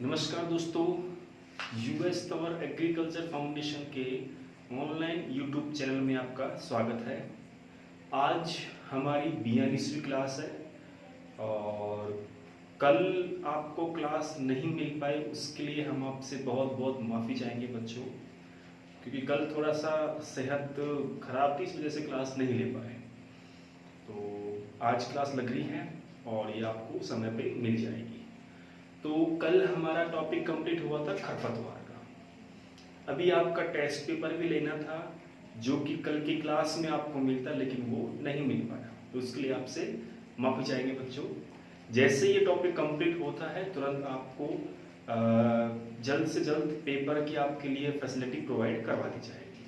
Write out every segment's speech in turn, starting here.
नमस्कार दोस्तों, यूएस तवर agriculture foundation के ऑनलाइन यूट्यूब चैनल में आपका स्वागत है। आज हमारी 42वीं क्लास है और कल आपको क्लास नहीं मिल पाई, उसके लिए हम आपसे बहुत बहुत माफ़ी चाहेंगे बच्चों, क्योंकि कल थोड़ा सा सेहत खराब थी, इस वजह से क्लास नहीं ले पाए। तो आज क्लास लग रही है और ये आपको समय पे मिल जाएगी। तो कल हमारा टॉपिक कंप्लीट हुआ था खरपतवार का। अभी आपका टेस्ट पेपर भी लेना था जो कि कल की क्लास में आपको मिलता, लेकिन वो नहीं मिल पाया, तो उसके लिए आपसे माफी चाहेंगे बच्चों। जैसे ये टॉपिक कंप्लीट होता है तुरंत आपको जल्द से जल्द पेपर की आपके लिए फैसिलिटी प्रोवाइड करवा दी जाएगी।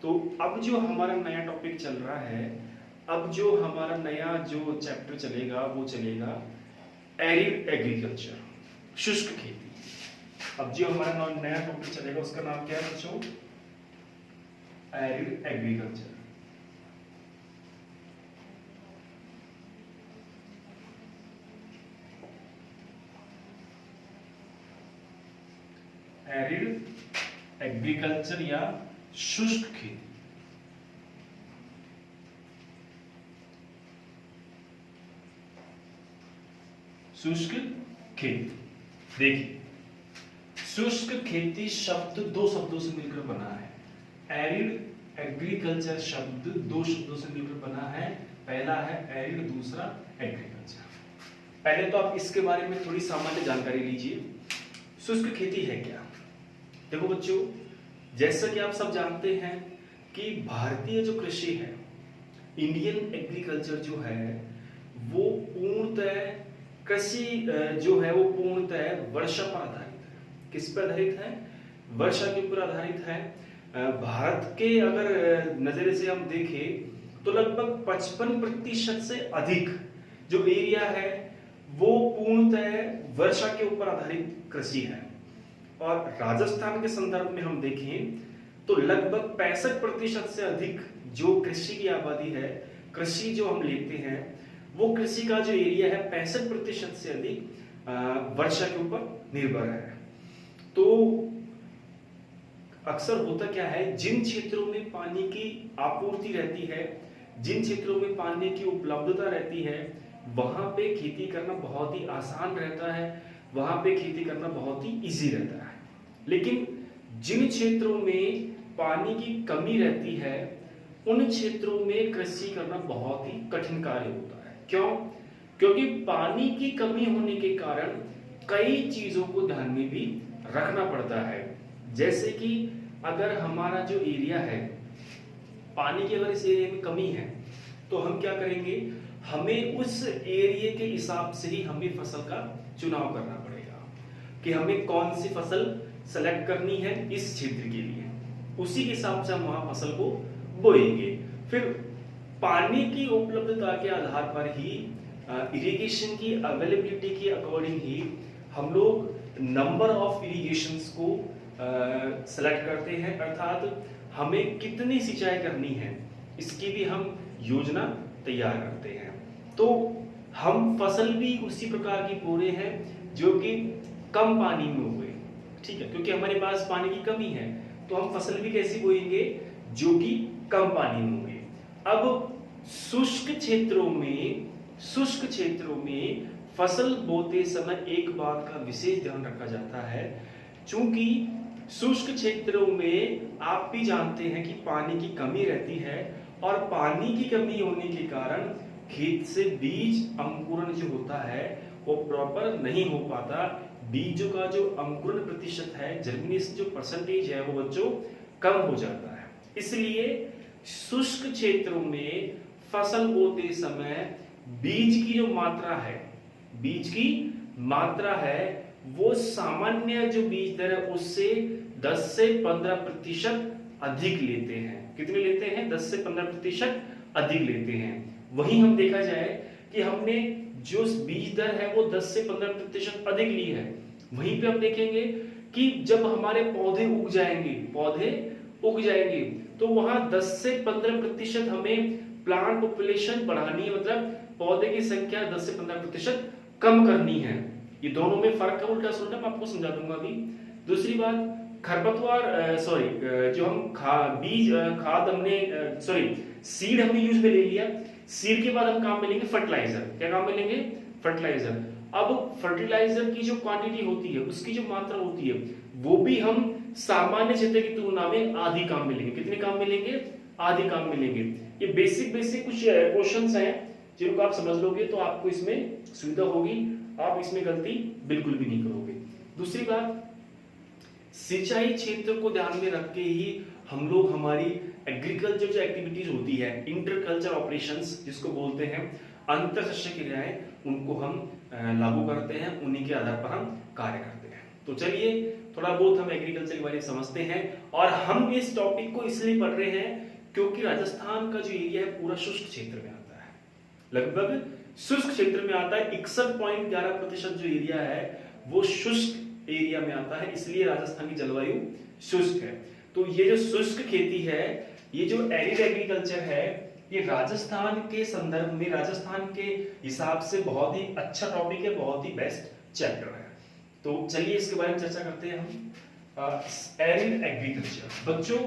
तो अब जो हमारा नया टॉपिक चल रहा है, अब जो हमारा नया जो चैप्टर चलेगा वो चलेगा एरिड एग्रीकल्चर, शुष्क खेती। अब जो हमारा नया टॉपिक चलेगा उसका नाम क्या है बच्चों? Arid agriculture. एरिड एग्रीकल्चर या शुष्क खेती। शुष्क खेती, देखिए शुष्क खेती शब्द दो शब्दों से मिलकर बना है। एरिड एग्रीकल्चर शब्द दो शब्दों से मिलकर बना है। पहला है एरिड, दूसरा एग्रीकल्चर। पहले तो आप इसके बारे में थोड़ी सामान्य जानकारी लीजिए। शुष्क खेती है क्या? देखो बच्चों, जैसा कि आप सब जानते हैं कि भारतीय जो कृषि है, इंडियन एग्रीकल्चर जो है वो पूर्णतः कृषि जो है वो पूर्णतः वर्षा पर आधारित है। किस पर आधारित है? वर्षा के ऊपर आधारित है। भारत के अगर नजरिए से हम देखें तो लगभग 55% से अधिक जो एरिया है वो पूर्णतः वर्षा के ऊपर आधारित कृषि है। और राजस्थान के संदर्भ में हम देखें तो लगभग 65% से अधिक जो कृषि की आबादी है, कृषि जो हम लेते हैं वो कृषि का जो एरिया है 65% से अधिक वर्षा के ऊपर निर्भर है। तो अक्सर होता क्या है, जिन क्षेत्रों में पानी की आपूर्ति रहती है, जिन क्षेत्रों में पानी की उपलब्धता रहती है, वहां पे खेती करना बहुत ही आसान रहता है, वहां पे खेती करना बहुत ही इजी रहता है। लेकिन जिन क्षेत्रों में पानी की कमी रहती है उन क्षेत्रों में कृषि करना बहुत ही कठिन कार्य होता है। क्यों? क्योंकि पानी की कमी होने के कारण कई चीजों को ध्यान में भी रखना पड़ता है। जैसे कि अगर हमारा जो एरिया है, पानी की अगर इस एरिया में कमी है तो हम क्या करेंगे, हमें उस एरिया के हिसाब से ही हमें फसल का चुनाव करना पड़ेगा कि हमें कौन सी फसल सेलेक्ट करनी है इस क्षेत्र के लिए। उसी के हिसाब से हम वहां फसल को बोएंगे। फिर पानी की उपलब्धता के आधार पर ही, इरिगेशन की अवेलेबिलिटी के अकॉर्डिंग ही हम लोग नंबर ऑफ इरिगेशंस को सेलेक्ट करते हैं, अर्थात हमें कितनी सिंचाई करनी है इसकी भी हम योजना तैयार करते हैं। तो हम फसल भी उसी प्रकार की बो रहे हैं जो कि कम पानी में हुए, ठीक है, क्योंकि हमारे पास पानी की कमी है तो हम फसल भी कैसी बोएंगे जो कि कम पानी में होंगे। अब शुष्क क्षेत्रों में फसल बोते समय एक बात का विशेष ध्यान रखा जाता है, चूंकि शुष्क क्षेत्रों में आप भी जानते हैं कि पानी की कमी रहती है और पानी की कमी होने के कारण खेत से बीज अंकुरण जो होता है वो प्रॉपर नहीं हो पाता। बीजों का जो अंकुरण प्रतिशत है, जर्मिनेशन जो परसेंटेज है वो बच्चों कम हो जाता है। इसलिए शुष्क क्षेत्रों में फसल बोते समय बीज की जो मात्रा है, बीज की मात्रा है वो सामान्य जो बीज दर है उससे 10 से 15% अधिक लेते हैं। कितने लेते हैं? 10 से 15% अधिक लेते हैं। वहीं हम देखा जाए कि हमने जो बीज दर है वो 10 से 15% अधिक ली है, वहीं पे हम देखेंगे कि जब हमारे पौधे उग जाएंगे तो वहां 10 से 15% हमें प्लांट पॉपुलेशन बढ़ानी है, मतलब पौधे की संख्या 10 से 15% कम करनी है। ये दोनों में फर्क है, उल्टा सुलटा मैं आपको समझा दूंगा अभी। दूसरी बात, खरपतवार जो हम बीज खाद हमने सीड हमने यूज में ले लिया। सीड के बाद हम काम में लेंगे फर्टिलाइजर। क्या काम में लेंगे? फर्टिलाइजर। अब फर्टिलाइजर की जो क्वांटिटी होती है, उसकी जो मात्रा होती है, वो भी हम सामान्य क्षेत्र की तुलना में आधी काम में लेंगे। कितने काम में लेंगे? आधी काम में लेंगे। ये बेसिक कुछ क्वेश्चंस हैं जिनको आप समझ लोगे तो आपको इसमें सुविधा होगी, आप इसमें गलती बिल्कुल भी नहीं करोगे। दूसरी बात, सिंचाई क्षेत्र को ध्यान में रख के ही हम लोग हमारी एग्रीकल्चर जो एक्टिविटीज होती है, इंटरकल्चर ऑपरेशंस जिसको बोलते हैं, अंतर शस्य क्रियाएं, उनको हम लागू करते हैं, उन्हीं के आधार पर हम कार्य करते हैं। तो चलिए थोड़ा बहुत हम एग्रीकल्चर के बारे में समझते हैं। और हम इस टॉपिक को इसलिए पढ़ रहे हैं क्योंकि राजस्थान का जो एरिया है पूरा शुष्क क्षेत्र में आता है, लगभग शुष्क क्षेत्र में आता है। 61.11% जो एरिया है वो शुष्क एरिया में आता है, इसलिए राजस्थान की जलवायु शुष्क है। तो ये जो शुष्क खेती है, ये जो एरिड एग्रीकल्चर है, ये राजस्थान के संदर्भ में, राजस्थान के हिसाब से बहुत ही अच्छा टॉपिक है, बहुत ही बेस्ट चैप्टर है। तो चलिए इसके बारे में चर्चा करते हैं हम। Arid agriculture. बच्चों,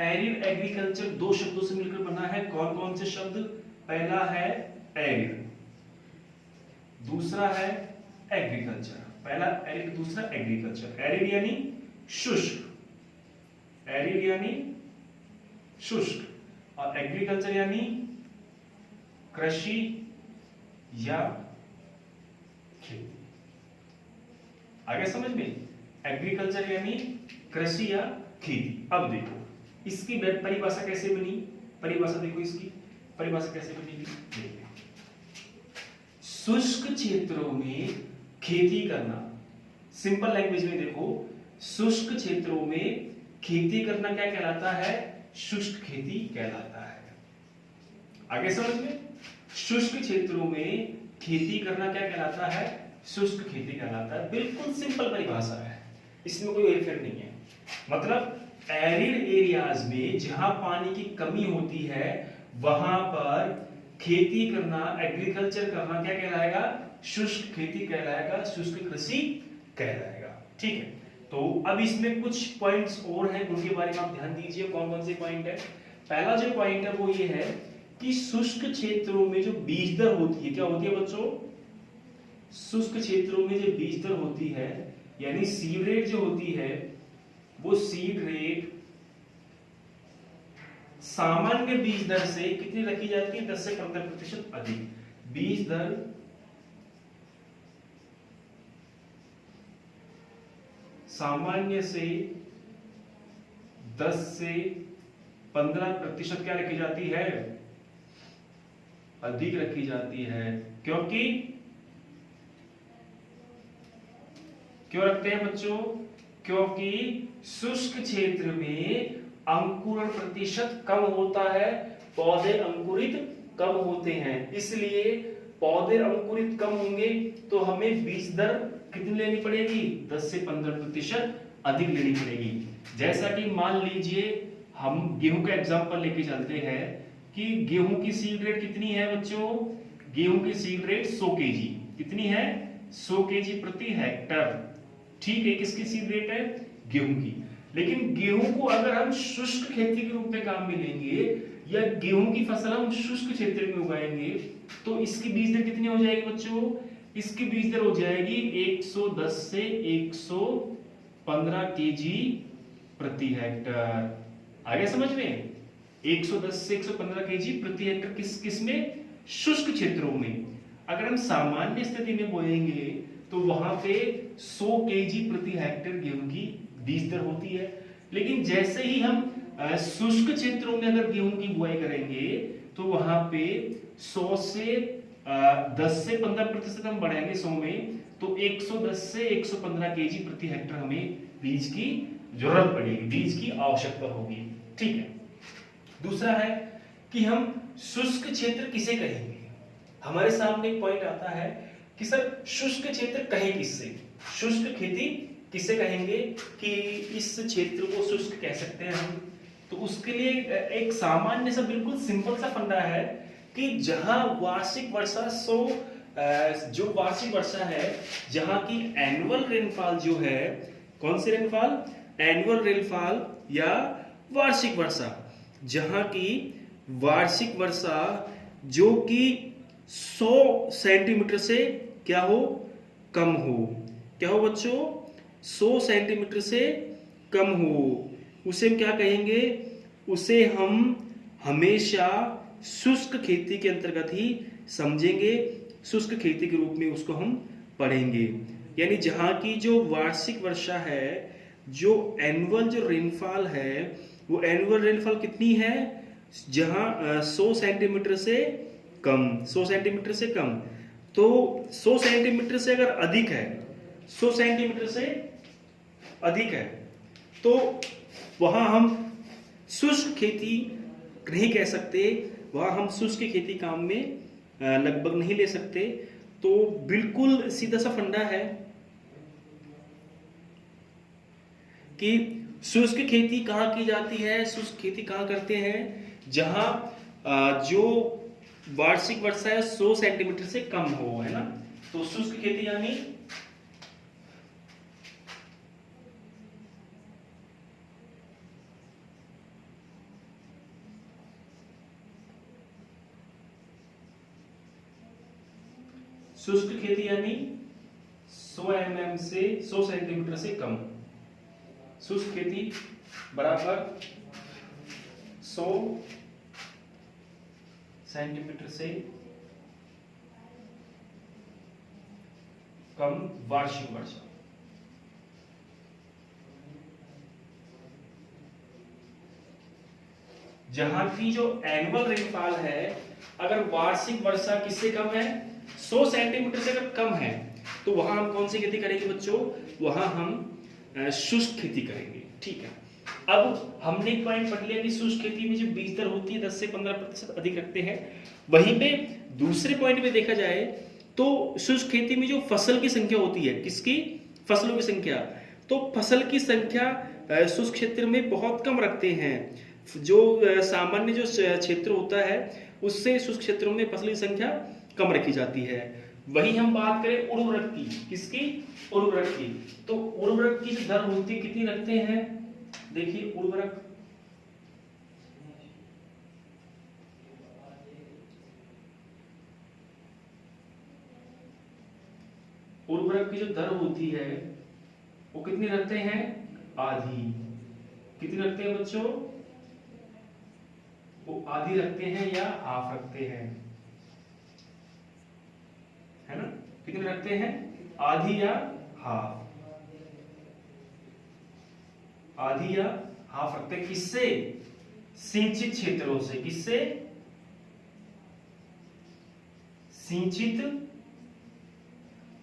एरिड एग्रीकल्चर दो शब्दों से मिलकर बना है। कौन कौन से शब्द? पहला है एरिड, दूसरा है एग्रीकल्चर। पहला एरिड, दूसरा एग्रीकल्चर। एरिड यानी शुष्क, एरिड यानी शुष्क, और एग्रीकल्चर यानी कृषि या खेती। आगे समझ में? एग्रीकल्चर यानी कृषि या खेती। अब देखो इसकी परिभाषा कैसे बनी। परिभाषा देखो, इसकी परिभाषा कैसे बनेगी, देखिए। शुष्क क्षेत्रों में खेती करना, सिंपल लैंग्वेज में देखो, शुष्क क्षेत्रों में खेती करना क्या कहलाता है? शुष्क खेती कहलाता है। आगे समझ में? शुष्क क्षेत्रों में खेती करना क्या कहलाता है? शुष्क खेती कहलाता है। बिल्कुल सिंपल परिभाषा है, इसमें कोई हेरफेर नहीं है। मतलब एरिड एरियाज में जहां पानी की कमी होती है, वहां पर खेती करना, एग्रीकल्चर करना क्या कहलाएगा? शुष्क खेती कहलाएगा, शुष्क कृषि कहलाएगा। ठीक है, तो अब इसमें कुछ पॉइंट्स और हैं, उनके बारे में आप ध्यान दीजिए। कौन कौन से पॉइंट है? पहला जो पॉइंट है वो ये है कि शुष्क क्षेत्रों में जो बीज दर होती है, क्या होती है बच्चों? शुष्क क्षेत्रों में जो बीज दर होती है, यानी सीड रेट जो होती है, वो सीड रेट सामान्य बीज दर से कितनी रखी जाती है? 10 से 15% अधिक। बीज दर सामान्य से 10 से 15% क्या रखी जाती है? अधिक रखी जाती है। क्यों रखते हैं बच्चों? क्योंकि शुष्क क्षेत्र में अंकुरण प्रतिशत कम होता है, पौधे अंकुरित कम होते हैं। इसलिए पौधे अंकुरित कम होंगे तो हमें बीज दर कितनी लेनी पड़ेगी? 10 से 15% अधिक लेनी पड़ेगी। जैसा कि मान लीजिए हम गेहूं का एग्जांपल लेके चलते हैं कि गेहूं की सीड रेट कितनी है बच्चों? गेहूं की सीड रेट 100 केजी। कितनी है? 100 केजी प्रति हेक्टर। ठीक है, किसकी सीड रेट है? गेहूं की। लेकिन गेहूं को अगर हम शुष्क खेती के रूप में काम में लेंगे या गेहूं की फसल हम शुष्क क्षेत्र में उगाएंगे तो इसकी बीज दर कितनी हो जाएगी बच्चों? इसकी बीज दर हो जाएगी 110 से 115 केजी प्रति हेक्टर। आगे समझ में? 110 से 115 केजी प्रति हेक्टर किस में? शुष्क क्षेत्रों में। अगर हम सामान्य स्थिति में बोएंगे तो वहां पे 100 केजी प्रति हेक्टर गेहूं की बीज दर होती है। लेकिन जैसे ही हम शुष्क क्षेत्रों में अगर गेहूं की बुआई करेंगे तो वहां पे 100 से 10 से 15% हम बढ़ाएंगे 100 में, तो 110 से 115 केजी प्रति हेक्टर हमें बीज की जरूरत पड़ेगी, बीज की आवश्यकता होगी। ठीक है। दूसरा है कि हम शुष्क क्षेत्र किसे कहेंगे? हमारे सामने एक पॉइंट आता है कि सर शुष्क क्षेत्र कहे किससे? शुष्क खेती किसे कहेंगे कि इस क्षेत्र को शुष्क कह सकते हैं हम? तो उसके लिए एक सामान्य सा बिल्कुल सिंपल सा फंडा है कि जहां वार्षिक वर्षा 100 जो वार्षिक वर्षा है, जहां की एनुअल रेनफॉल जो है, कौन सी रेनफॉल, एनुअल रेनफॉल या वार्षिक वर्षा, जहां की वार्षिक वर्षा जो कि 100 सेंटीमीटर से क्या हो, कम हो। क्या हो बच्चों, 100 सेंटीमीटर से कम हो, उसे हम क्या कहेंगे, उसे हम हमेशा शुष्क खेती के अंतर्गत ही समझेंगे, शुष्क खेती के रूप में उसको हम पढ़ेंगे। यानी जहां की जो वार्षिक वर्षा है, जो एनुअल जो रेनफॉल है, वो एनुअल रेनफॉल कितनी है, जहां 100 सेंटीमीटर से कम, 100 सेंटीमीटर से कम। तो 100 सेंटीमीटर से अगर अधिक है, 100 सेंटीमीटर से अधिक है, तो वहां हम शुष्क खेती नहीं कह सकते, वहां हम शुष्क खेती काम में लगभग नहीं ले सकते। तो बिल्कुल सीधा सा फंडा है कि शुष्क खेती कहाँ की जाती है, शुष्क खेती कहाँ करते हैं, जहां जो वार्षिक वर्षा है 100 सेंटीमीटर से कम हो, है ना। तो शुष्क खेती यानी शुष्क खेती यानी 100 mm से 100 सेंटीमीटर से कम। शुष्क खेती बराबर 100 सेंटीमीटर से कम वार्षिक वर्षा। जहां की जो एनुअल रेनफॉल है, अगर वार्षिक वर्षा किससे कम है, 100 सेंटीमीटर से अगर कम है, तो वहां हम कौन सी खेती करेंगे बच्चों, वहां हम शुष्क खेती करेंगे। ठीक है, अब हमने एक पॉइंट पढ़ लिया कि शुष्क खेती में जो बीज दर होती है 10 से 15% अधिक रखते हैं। वहीं पे दूसरे पॉइंट पे देखा जाए तो शुष्क खेती में जो फसल की संख्या होती है, किसकी, फसलों की संख्या, तो फसल की संख्या शुष्क क्षेत्र में बहुत कम रखते हैं। जो सामान्य जो क्षेत्र होता है उससे शुष्क क्षेत्रों में फसल की संख्या कम रखी जाती है। वही हम बात करें उर्वरक की, किसकी, उर्वरक की, तो उर्वरक की जो दर होती है कितनी रखते हैं, देखिए उर्वरक, उर्वरक की जो दर होती है वो कितनी रखते हैं, आधी। कितनी रखते हैं बच्चों, वो आधी रखते हैं या हाफ रखते हैं, है ना। कितने रखते हैं, आधी या हाफ, आधी या हाफ रखते हैं। किससे, सिंचित क्षेत्रों से, किससे, सिंचित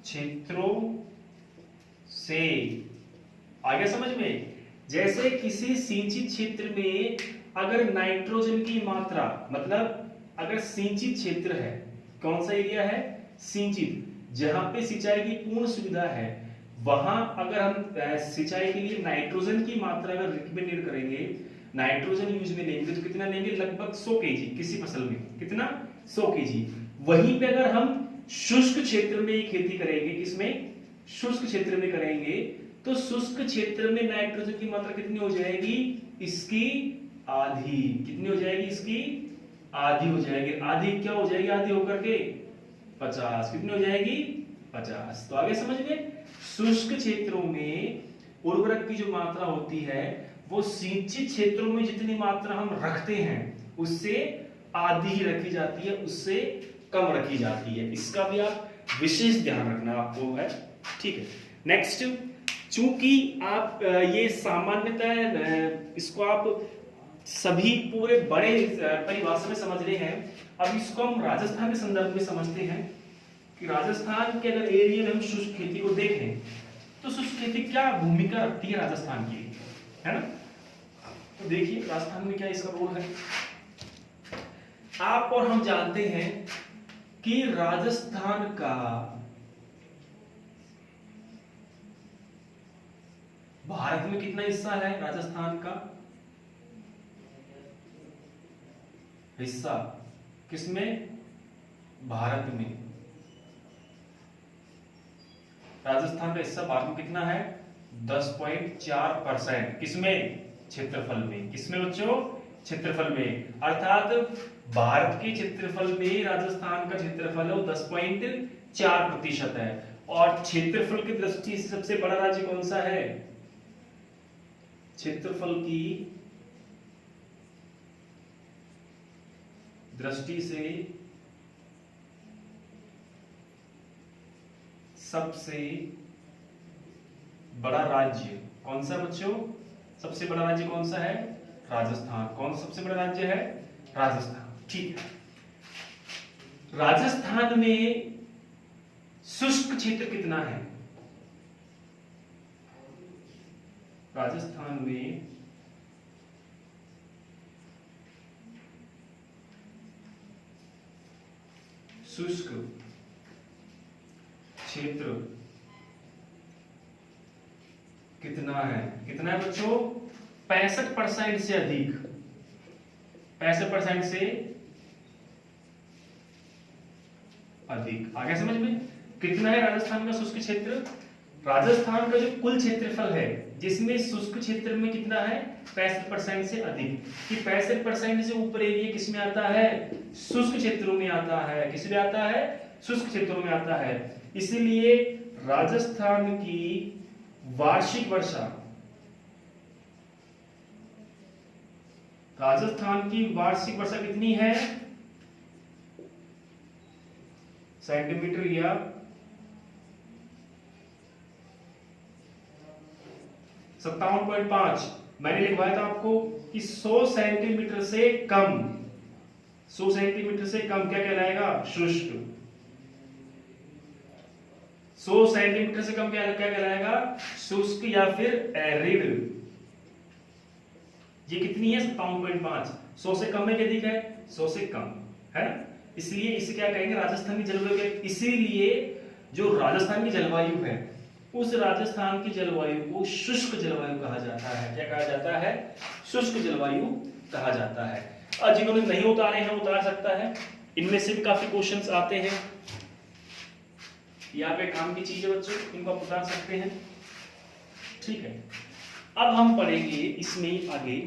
क्षेत्रों से। आगे समझ में, जैसे किसी सिंचित क्षेत्र में अगर नाइट्रोजन की मात्रा, मतलब अगर सिंचित क्षेत्र है, कौन सा एरिया है, सिंचित, जहां पे सिंचाई की पूर्ण सुविधा है, वहां अगर हम सिंचाई के लिए नाइट्रोजन की मात्रा अगर रिकमेंडेड करेंगे, नाइट्रोजन यूज में लेंगे, तो कितना लेंगे, लगभग 100 केजी किसी फसल में, कितना, 100 केजी। वहीं पे अगर हम शुष्क क्षेत्र में खेती करेंगे, किसमें, शुष्क क्षेत्र में करेंगे, तो शुष्क क्षेत्र में नाइट्रोजन की मात्रा कितनी हो जाएगी, इसकी आधी। कितनी हो जाएगी, इसकी आधी हो जाएगी। आधी क्या हो जाएगी, आधी होकर के 50। कितनी हो जाएगी, 50। तो आगे समझ में, शुष्क क्षेत्रों में उर्वरक की जो मात्रा होती है वो सिंचित क्षेत्रों में जितनी मात्रा हम रखते हैं उससे आधी ही रखी जाती है, उससे कम रखी जाती है। इसका भी आप विशेष ध्यान रखना आपको है। ठीक है, नेक्स्ट, चूंकि आप ये सामान्यतः इसको आप सभी पूरे बड़े परिभाषा में समझ रहे हैं, अब इसको हम राजस्थान के संदर्भ में समझते हैं कि राजस्थान के अगर एरिया में हम शुष्क खेती को देखें तो शुष्क खेती क्या भूमिका रखती है राजस्थान की, है ना। तो देखिए राजस्थान में क्या इसका रोल है। आप और हम जानते हैं कि राजस्थान का भारत में कितना हिस्सा है, राजस्थान का हिस्सा किसमें, भारत में। राजस्थान का हिस्सा भारत में कितना है? 10.4%। किसमें? क्षेत्रफल में। किसमें बच्चों? क्षेत्रफल में। अर्थात भारत के क्षेत्रफल में राजस्थान का क्षेत्रफल है वो 10.4% है। और क्षेत्रफल की दृष्टि से सबसे बड़ा राज्य कौन सा है? क्षेत्रफल की दृष्टि से सबसे बड़ा राज्य कौन सा बच्चों? सबसे बड़ा राज्य कौन सा है? राजस्थान। कौन सबसे बड़ा राज्य है? राजस्थान। ठीक है। राजस्थान में शुष्क क्षेत्र कितना है? राजस्थान में शुष्क क्षेत्र कितना है? कितना है बच्चों? 65% से अधिक। 65% से अधिक। आ गया समझ में? कितना है राजस्थान का शुष्क क्षेत्र? राजस्थान का जो कुल क्षेत्रफल है जिसमें शुष्क क्षेत्र में कितना है? 65% से अधिक। कि 65% से ऊपर एरिया किसमें आता है? शुष्क क्षेत्रों में आता है। किसमें आता है? शुष्क क्षेत्रों में आता है। इसीलिए राजस्थान की वार्षिक वर्षा, राजस्थान की वार्षिक वर्षा कितनी है? सेंटीमीटर या 57.5। मैंने लिखवाया था आपको कि 100 सेंटीमीटर से कम, 100 सेंटीमीटर से कम क्या कहलाएगा? शुष्क। 100 सेंटीमीटर से कम क्या क्या कहलाएगा? शुष्क या फिर एरिड। ये कितनी है? 57.5। 100 से कम है कि अधिक है? 100 से कम है ना। इसलिए इसे क्या कहेंगे? राजस्थान की जलवायु। इसीलिए जो राजस्थान की जलवायु है उस राजस्थान की जलवायु को शुष्क जलवायु कहा जाता है। क्या कहा जाता है? शुष्क जलवायु कहा जाता है। और जिन्होंने नहीं उतारे हैं उतार सकता है। इनमें से भी काफी क्वेश्चंस आते हैं। यहाँ पे काम की चीजें बच्चों, इनको आप उतार सकते हैं। ठीक है। अब हम पढ़ेंगे इसमें आगे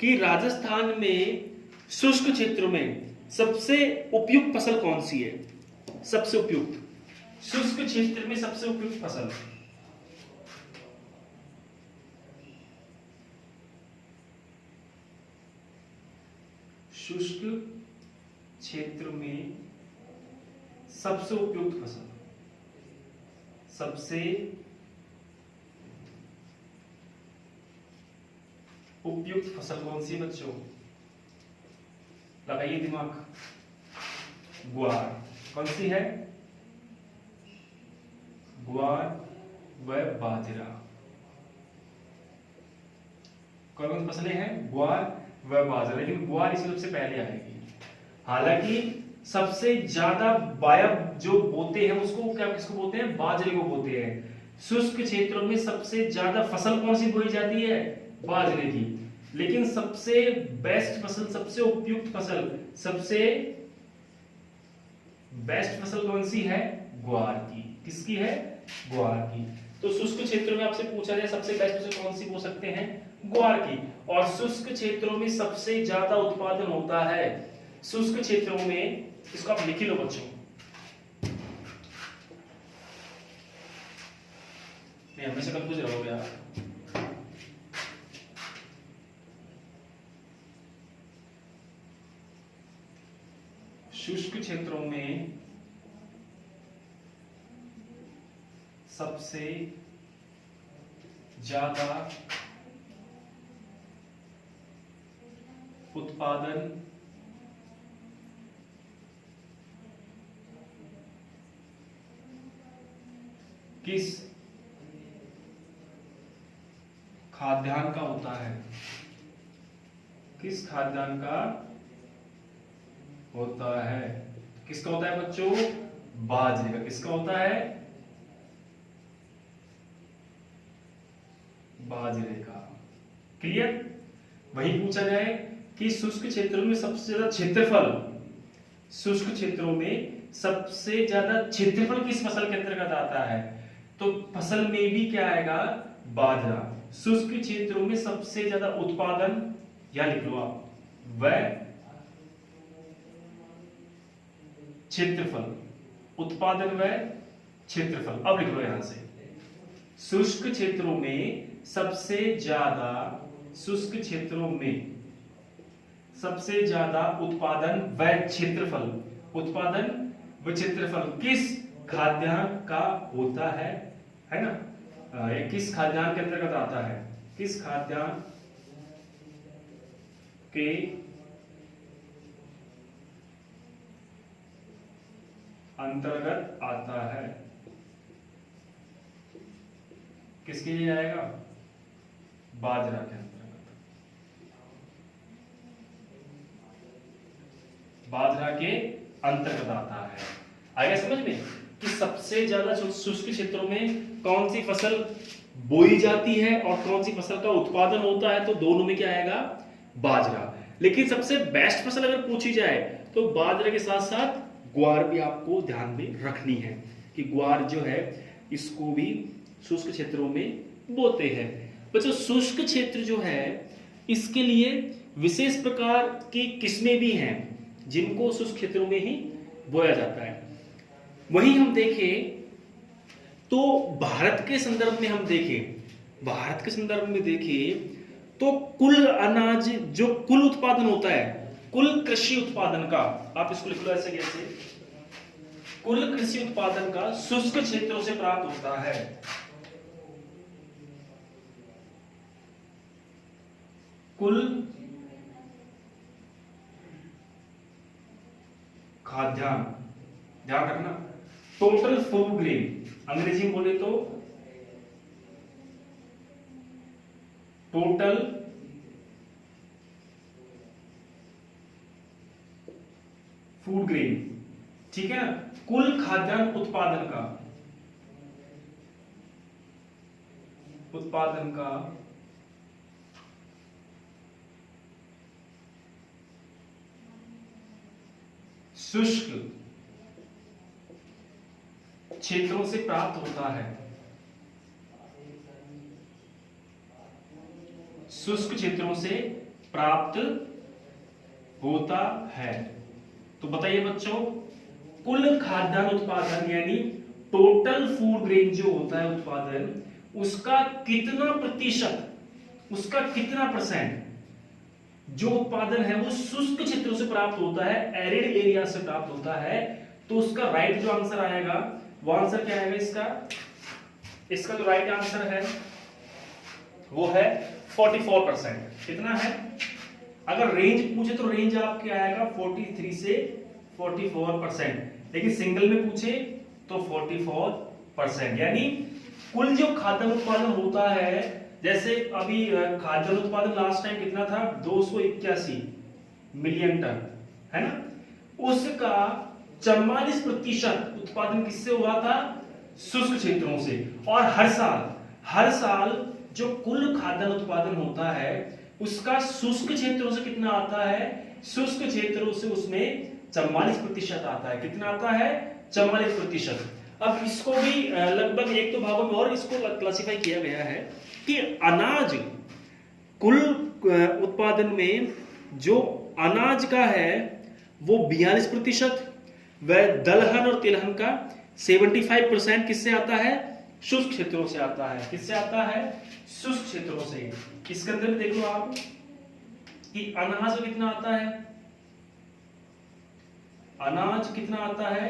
कि राजस्थान में शुष्क क्षेत्रों में सबसे उपयुक्त फसल कौन सी है? सबसे उपयुक्त शुष्क क्षेत्र में सबसे उपयुक्त फसल, शुष्क क्षेत्र में सबसे उपयुक्त फसल, सबसे उपयुक्त फसल कौन सी बच्चों? लगाइए दिमाग। ग्वार। कौन सी है? ग्वार व बाजरा। कौन कौन फसलें हैं? ग्वार व बाजरा। लेकिन ग्वार इसी सबसे पहले आएगी। हालांकि सबसे ज्यादा बायब जो बोते हैं उसको क्या, किसको बोलते हैं? बाजरे को बोते हैं। शुष्क क्षेत्रों में सबसे ज्यादा फसल कौन सी बोई जाती है? बाजरे की। लेकिन सबसे बेस्ट फसल, सबसे उपयुक्त फसल, सबसे बेस्ट फसल कौन सी है? ग्वार की। किसकी है? ग्वार की। तो शुष्क क्षेत्रों में आपसे पूछा जाए सबसे बेस्ट फसल कौन सी बोल सकते हैं? ग्वार की। और शुष्क क्षेत्रों में सबसे ज्यादा उत्पादन होता है शुष्क क्षेत्रों में, इसको आप लिख लो बच्चों। मैं हमेशा कंफ्यूज रहोगे यार। शुष्क क्षेत्रों में सबसे ज्यादा उत्पादन किस खाद्यान्न का होता है? किस खाद्यान्न का होता है? किसका होता है बच्चों? बाजरे का। किसका होता है? बाजरे का। क्लियर? वही पूछा जाए कि शुष्क क्षेत्रों में सबसे ज्यादा क्षेत्रफल, शुष्क क्षेत्रों में सबसे ज्यादा क्षेत्रफल किस फसल के अंतर्गत आता है? तो फसल में भी क्या आएगा, बाजरा। शुष्क क्षेत्रों में सबसे ज्यादा उत्पादन, या लिख लो आप वह क्षेत्रफल, उत्पादन व क्षेत्रफल। अब लिख लो यहां से, शुष्क क्षेत्रों में सबसे ज्यादा, शुष्क क्षेत्रों में सबसे ज्यादा उत्पादन व क्षेत्रफल, उत्पादन व क्षेत्रफल किस खाद्यान्न का होता है ना, ये किस खाद्यान्न के अंतर्गत आता है, किस खाद्यान्न के अंतर्गत आता है, किसके लिए आएगा, बाजरा के अंतर्गत, बाजरा के अंतर्गत आता है। आगे समझ में कि सबसे ज्यादा शुष्क क्षेत्रों में कौन सी फसल बोई जाती है और कौन सी फसल का उत्पादन होता है, तो दोनों में क्या आएगा, बाजरा। लेकिन सबसे बेस्ट फसल अगर पूछी जाए तो बाजरा के साथ साथ ग्वार भी आपको ध्यान में रखनी है कि ग्वार जो है इसको भी शुष्क क्षेत्रों में बोते हैं। बच्चों शुष्क क्षेत्र जो है इसके लिए विशेष प्रकार की किस्में भी हैं जिनको शुष्क क्षेत्रों में ही बोया जाता है। वहीं हम देखें तो भारत के संदर्भ में हम देखें, भारत के संदर्भ में देखें तो कुल अनाज जो कुल उत्पादन होता है, कुल कृषि उत्पादन का, आप इसको लिख लो ऐसे कैसे, कुल कृषि उत्पादन का शुष्क क्षेत्रों से प्राप्त होता है। कुल खाद्यान्न, ध्यान रखना, टोटल फूड ग्रेन, अंग्रेजी में बोले तो टोटल फूड ग्रेन, ठीक है ना, कुल खाद्यान्न उत्पादन का, उत्पादन का शुष्क क्षेत्रों से प्राप्त होता है, शुष्क क्षेत्रों से प्राप्त होता है। तो बताइए बच्चों, कुल खाद्यान्न उत्पादन यानी टोटल फूड ग्रेन जो होता है उत्पादन, उसका कितना प्रतिशत, उसका कितना परसेंट जो उत्पादन है वो शुष्क क्षेत्रों से प्राप्त होता है, एरिड एरिया से प्राप्त होता है। तो उसका राइट जो आंसर आएगा वो आंसर क्या आएगा इसका, इसका जो राइट आंसर है वो है 44%। कितना है, अगर रेंज पूछे तो रेंज आपके आएगा 43 से 44%, लेकिन सिंगल में पूछे तो 44%। यानी कुल जो खाद्यान्न उत्पादन होता है, जैसे अभी खाद्यान्न उत्पादन लास्ट टाइम कितना था, 281 मिलियन टन, है ना, उसका 44% उत्पादन किससे हुआ था, शुष्क क्षेत्रों से। और हर साल जो कुल खाद्यान्न उत्पादन होता है उसका शुष्क क्षेत्रों से कितना आता है, शुष्क क्षेत्रों से उसमें 44% आता है। कितना आता है, 44%। अब इसको भी लगभग एक दो भागों में और इसको क्लासिफाई किया गया है कि अनाज, कुल उत्पादन में जो अनाज का है वो 42%, वह दलहन और तिलहन का 75% किससे आता है, शुष्क क्षेत्रों से आता है। किससे आता है, शुष्क क्षेत्रों से। इसके अंदर देख लो आप कि अनाज कितना आता है, अनाज कितना आता है,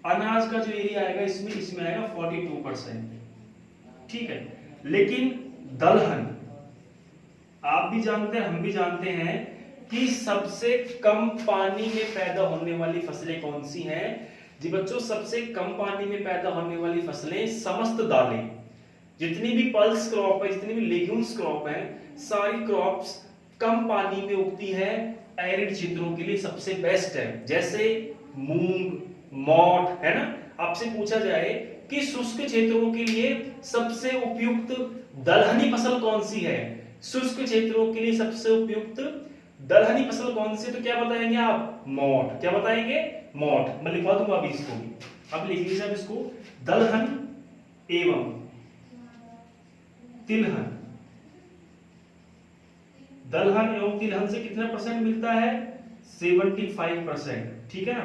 अनाज का जो एरिया आएगा इसमें आएगा 42%, ठीक है। लेकिन दलहन, आप भी जानते हैं हम भी जानते हैं कि सबसे कम पानी में पैदा होने वाली फसलें कौन सी हैं जी बच्चों, सबसे कम पानी में पैदा होने वाली फसलें समस्त दालें, जितनी भी पल्स क्रॉप है, जितनी भी लेग्यूम्स क्रॉप है, सारी क्रॉप्स कम पानी में उगती है, एरिड क्षेत्रों के लिए सबसे बेस्ट है। जैसे मूंग, मोठ, है ना। आपसे पूछा जाए कि शुष्क क्षेत्रों के लिए सबसे उपयुक्त दलहनी फसल कौन सी है, शुष्क क्षेत्रों के लिए सबसे उपयुक्त दलहनी फसल कौन सी, तो क्या बताएंगे आप, मोठ। क्या बताएंगे, मोठ। मैं लिखवा दूंगा अभी इसको भी, अब लिख लीजिए आप इसको, दलहन एवं तिलहन, दलहन एवं तिलहन से कितना परसेंट मिलता है? 75%। ठीक है ना।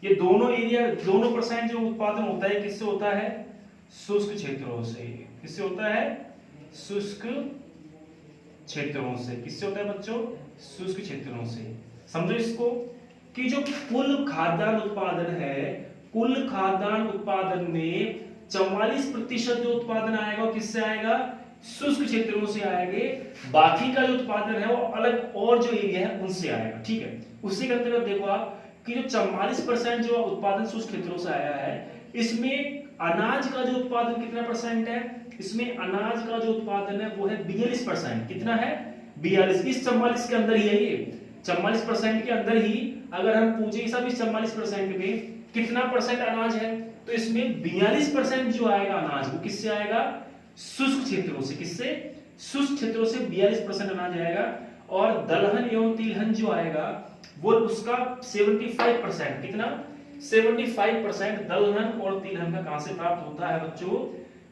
ये दोनों एरिया, दोनों परसेंट जो उत्पादन होता है किससे होता है? शुष्क क्षेत्रों से। किससे होता है? शुष्क क्षेत्रों से। किससे होता है बच्चों? शुष्क क्षेत्रों से। समझो इसको कि जो कुल खाद्यान्न उत्पादन है, कुल खाद्यान्न उत्पादन में 44% जो उत्पादन आएगा वो किससे आएगा? शुष्क क्षेत्रों से आएंगे। बाकी का जो उत्पादन है वो अलग और जो एरिया है उनसे आएगा। ठीक है। उसी के अंतर्गत देखो आप कि जो 44% जो उत्पादन शुष्क क्षेत्रों से आया है, इसमें अनाज का जो उत्पादन कितना परसेंट है? इसमें अनाज का जो उत्पादन है वो है 42%। कितना है? 42। इस 44 के अंदर ही है ये। 44% के अंदर ही अगर हम पूछे सब इस 44% में कितना परसेंट अनाज है, तो इसमें 42% जो आएगा अनाज वो किससे आएगा? शुष्क क्षेत्रों से। किससे? शुष्क क्षेत्रों से 42% अनाज आएगा। और दलहन एवं तिलहन जो आएगा वो उसका 75%। कितना? 75% दलहन और तिलहन का कहां से प्राप्त होता है बच्चों?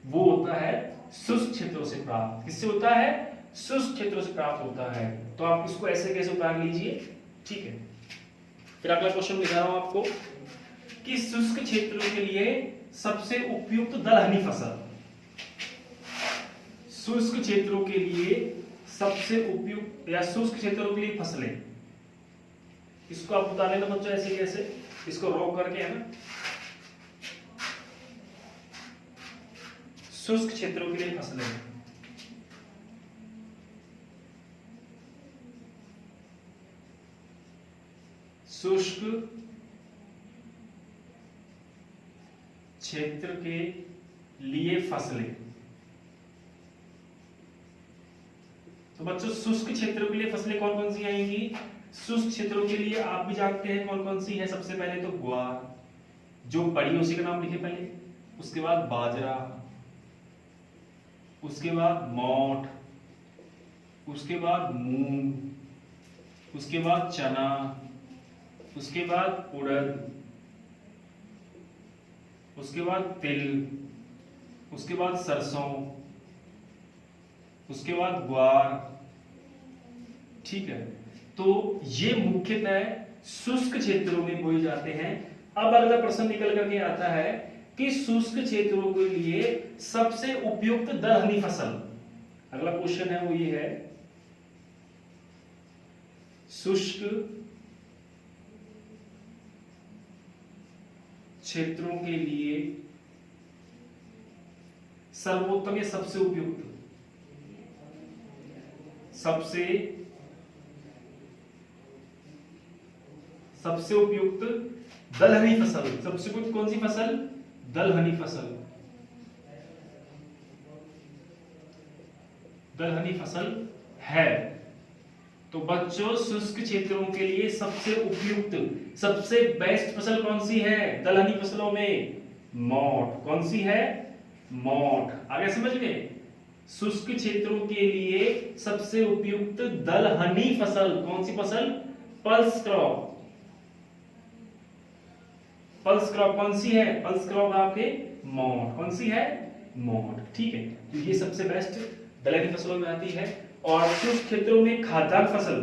वो होता है शुष्क क्षेत्रों से प्राप्त। किससे होता है? शुष्क क्षेत्रों से प्राप्त होता है। तो आप इसको ऐसे कैसे उतार लीजिए। ठीक है। फिर अगला क्वेश्चन लिखा रहा हूं आपको कि शुष्क क्षेत्रों के लिए सबसे उपयुक्त दलहनी फसल। शुष्क क्षेत्रों के लिए सबसे उपयुक्त या शुष्क क्षेत्रों के लिए फसलें, इसको आप बता लेना बच्चों ऐसे कैसे, इसको रोक करके, है ना। शुष्क क्षेत्रों के लिए फसलें, शुष्क क्षेत्र के लिए फसलें। तो बच्चों शुष्क क्षेत्रों के लिए फसलें कौन कौन सी आएंगी? शुष्क क्षेत्रों के लिए आप भी जानते हैं कौन कौन सी है। सबसे पहले तो ग्वार, जो बड़ी उसी का नाम लिखे पहले, उसके बाद बाजरा, उसके बाद मोठ, उसके बाद मूंग, उसके बाद चना, उसके बाद उड़द, उसके बाद तिल, उसके बाद सरसों, उसके बाद ग्वार। ठीक है। तो ये मुख्यतः शुष्क क्षेत्रों में बोए जाते हैं। अब अगला प्रश्न निकल करके आता है कि शुष्क क्षेत्रों के लिए सबसे उपयुक्त दलहनी फसल। अगला क्वेश्चन है वो ये है, शुष्क क्षेत्रों के लिए सर्वोत्तम या सबसे उपयुक्त, सबसे उपयुक्त दलहनी फसल। सबसे उपयुक्त कौन सी फसल? दलहनी फसल। दलहनी फसल है। तो बच्चों शुष्क क्षेत्रों के लिए सबसे उपयुक्त, सबसे बेस्ट फसल कौन सी है दलहनी फसलों में? मोठ। कौन सी है? मोठ। आगे समझ गए? शुष्क क्षेत्रों के लिए सबसे उपयुक्त दलहनी फसल कौन सी फसल? Pulse crop. पल्स क्रॉप कौन सी है? पल्स क्रॉप आपके मोठ। कौन सी है? मोठ। ठीक है। तो ये सबसे बेस्ट दलहनी फसलों में आती है। और शुष्क क्षेत्रों में खाद्यान्न फसल,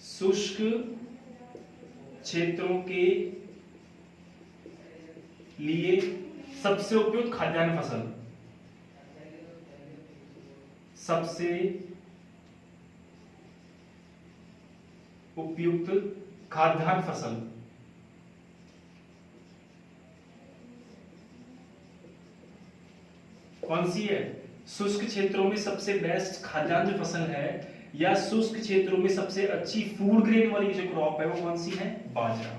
शुष्क क्षेत्रों के लिए सबसे उपयुक्त खाद्यान्न फसल, सबसे उपयुक्त खाद्यान्न फसल कौन सी है? शुष्क क्षेत्रों में सबसे बेस्ट खाद्यान्न जो फसल है या शुष्क क्षेत्रों में सबसे अच्छी फूड ग्रेन वाली जो क्रॉप है वो कौन सी है? बाजरा।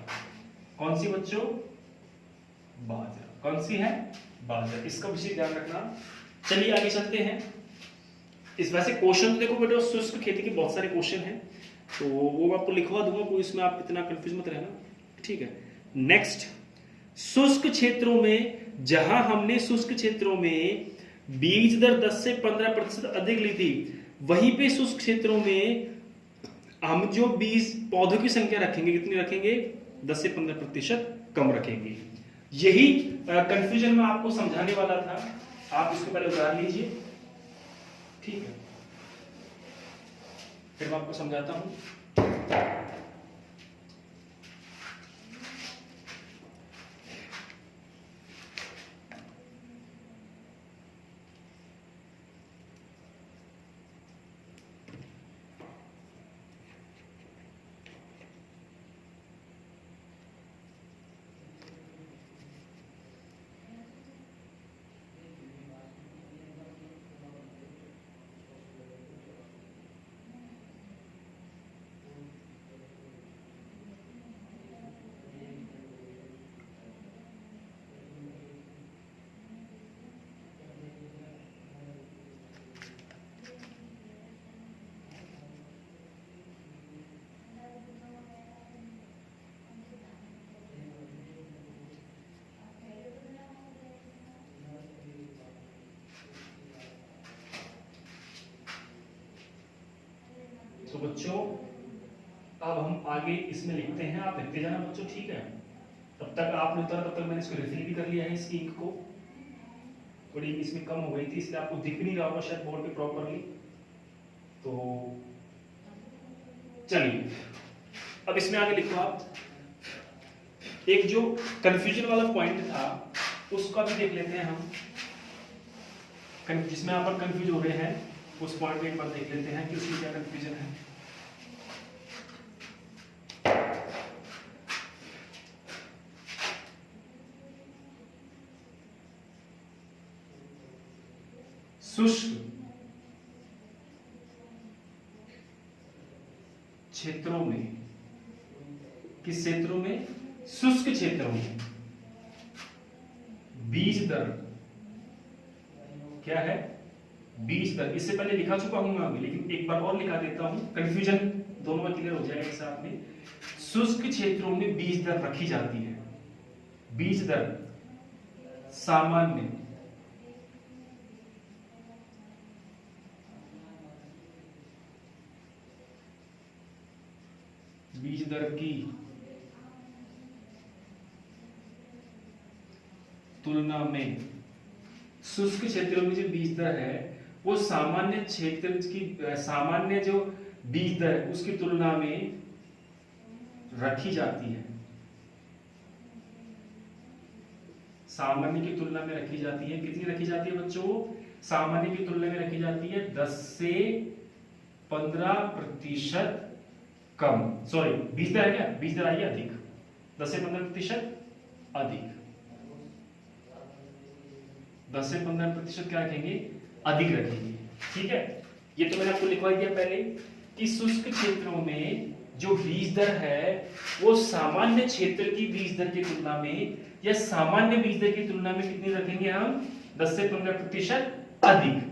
कौन सी बच्चों? बाजरा। कौन सी है? बाजरा। इसका विशेष ध्यान रखना। चलिए आगे चलते हैं। इस वैसे क्वेश्चन देखो बेटा, शुष्क खेती के बहुत सारे क्वेश्चन हैं तो वो आपको लिखवा दूंगा, कोई इसमें आप इतना कंफ्यूज मत रहना। ठीक है। नेक्स्ट, शुष्क क्षेत्रों में, जहां हमने शुष्क क्षेत्रों में बीज दर 10 से 15% अधिक ली थी, वहीं पे शुष्क क्षेत्रों में हम जो बीज पौधों की संख्या रखेंगे कितनी रखेंगे? 10 से 15% कम रखेंगे। यही कंफ्यूजन में आपको समझाने वाला था। आप इसको पहले उतार लीजिए, ठीक है, फिर मैं आपको समझाता हूं। तो बच्चों अब हम आगे इसमें लिखते हैं, आप लिखते जाना बच्चों, ठीक है। तब तक आपने उतारा, तब तक मैंने इसको रिफिल भी कर लिया है, इसकी इंक को। थोड़ी इसमें कम हो गई थी इसलिए आपको दिख नहीं रहा होगा शायद बोर्ड पे प्रॉपरली। तो चलिए अब इसमें आगे लिखो आप। एक जो कंफ्यूजन वाला पॉइंट था उसका भी देख लेते हैं हम, जिसमें आप कंफ्यूज हो रहे हैं उस पॉइंट पे एक बार देख लेते हैं कि उसमें क्या कंफ्यूजन है। शुष्क क्षेत्रों में, किस क्षेत्रों में? शुष्क क्षेत्रों में बीज दर क्या है? बीज दर। इससे पहले लिखा चुका हूं मैं अभी, लेकिन एक बार और लिखा देता हूं, कंफ्यूजन दोनों में क्लियर हो जाएगा एक साथ में। शुष्क क्षेत्रों में बीज दर रखी जाती है। बीज दर सामान्य बीज दर की तुलना में, शुष्क क्षेत्रों में जो बीज दर है वो सामान्य क्षेत्र की, सामान्य जो बीज दर है उसकी तुलना में रखी जाती है। सामान्य की तुलना में रखी जाती है। कितनी रखी जाती है बच्चों? सामान्य की तुलना में रखी जाती है 10 से 15% कम। सॉरी, बीज दर है क्या? बीज दर आई है अधिक, 10 से 15% अधिक। 10 से 15% क्या रखेंगे? अधिक रखेंगे, ठीक है। ये तो मैंने आपको लिखवा दिया पहले कि शुष्क क्षेत्रों में जो बीज दर है वो सामान्य क्षेत्र की बीज दर की तुलना में, या सामान्य बीज दर की तुलना में कितनी रखेंगे हम? 10 से 15% अधिक।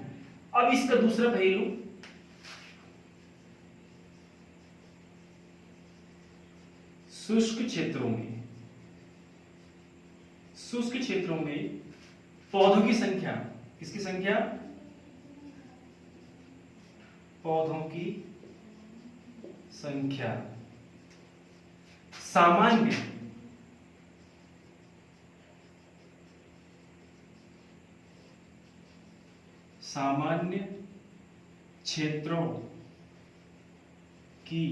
अब इसका दूसरा पहलू, शुष्क क्षेत्रों में, शुष्क क्षेत्रों में पौधों की संख्या, किसकी संख्या? पौधों की संख्या सामान्य क्षेत्रों की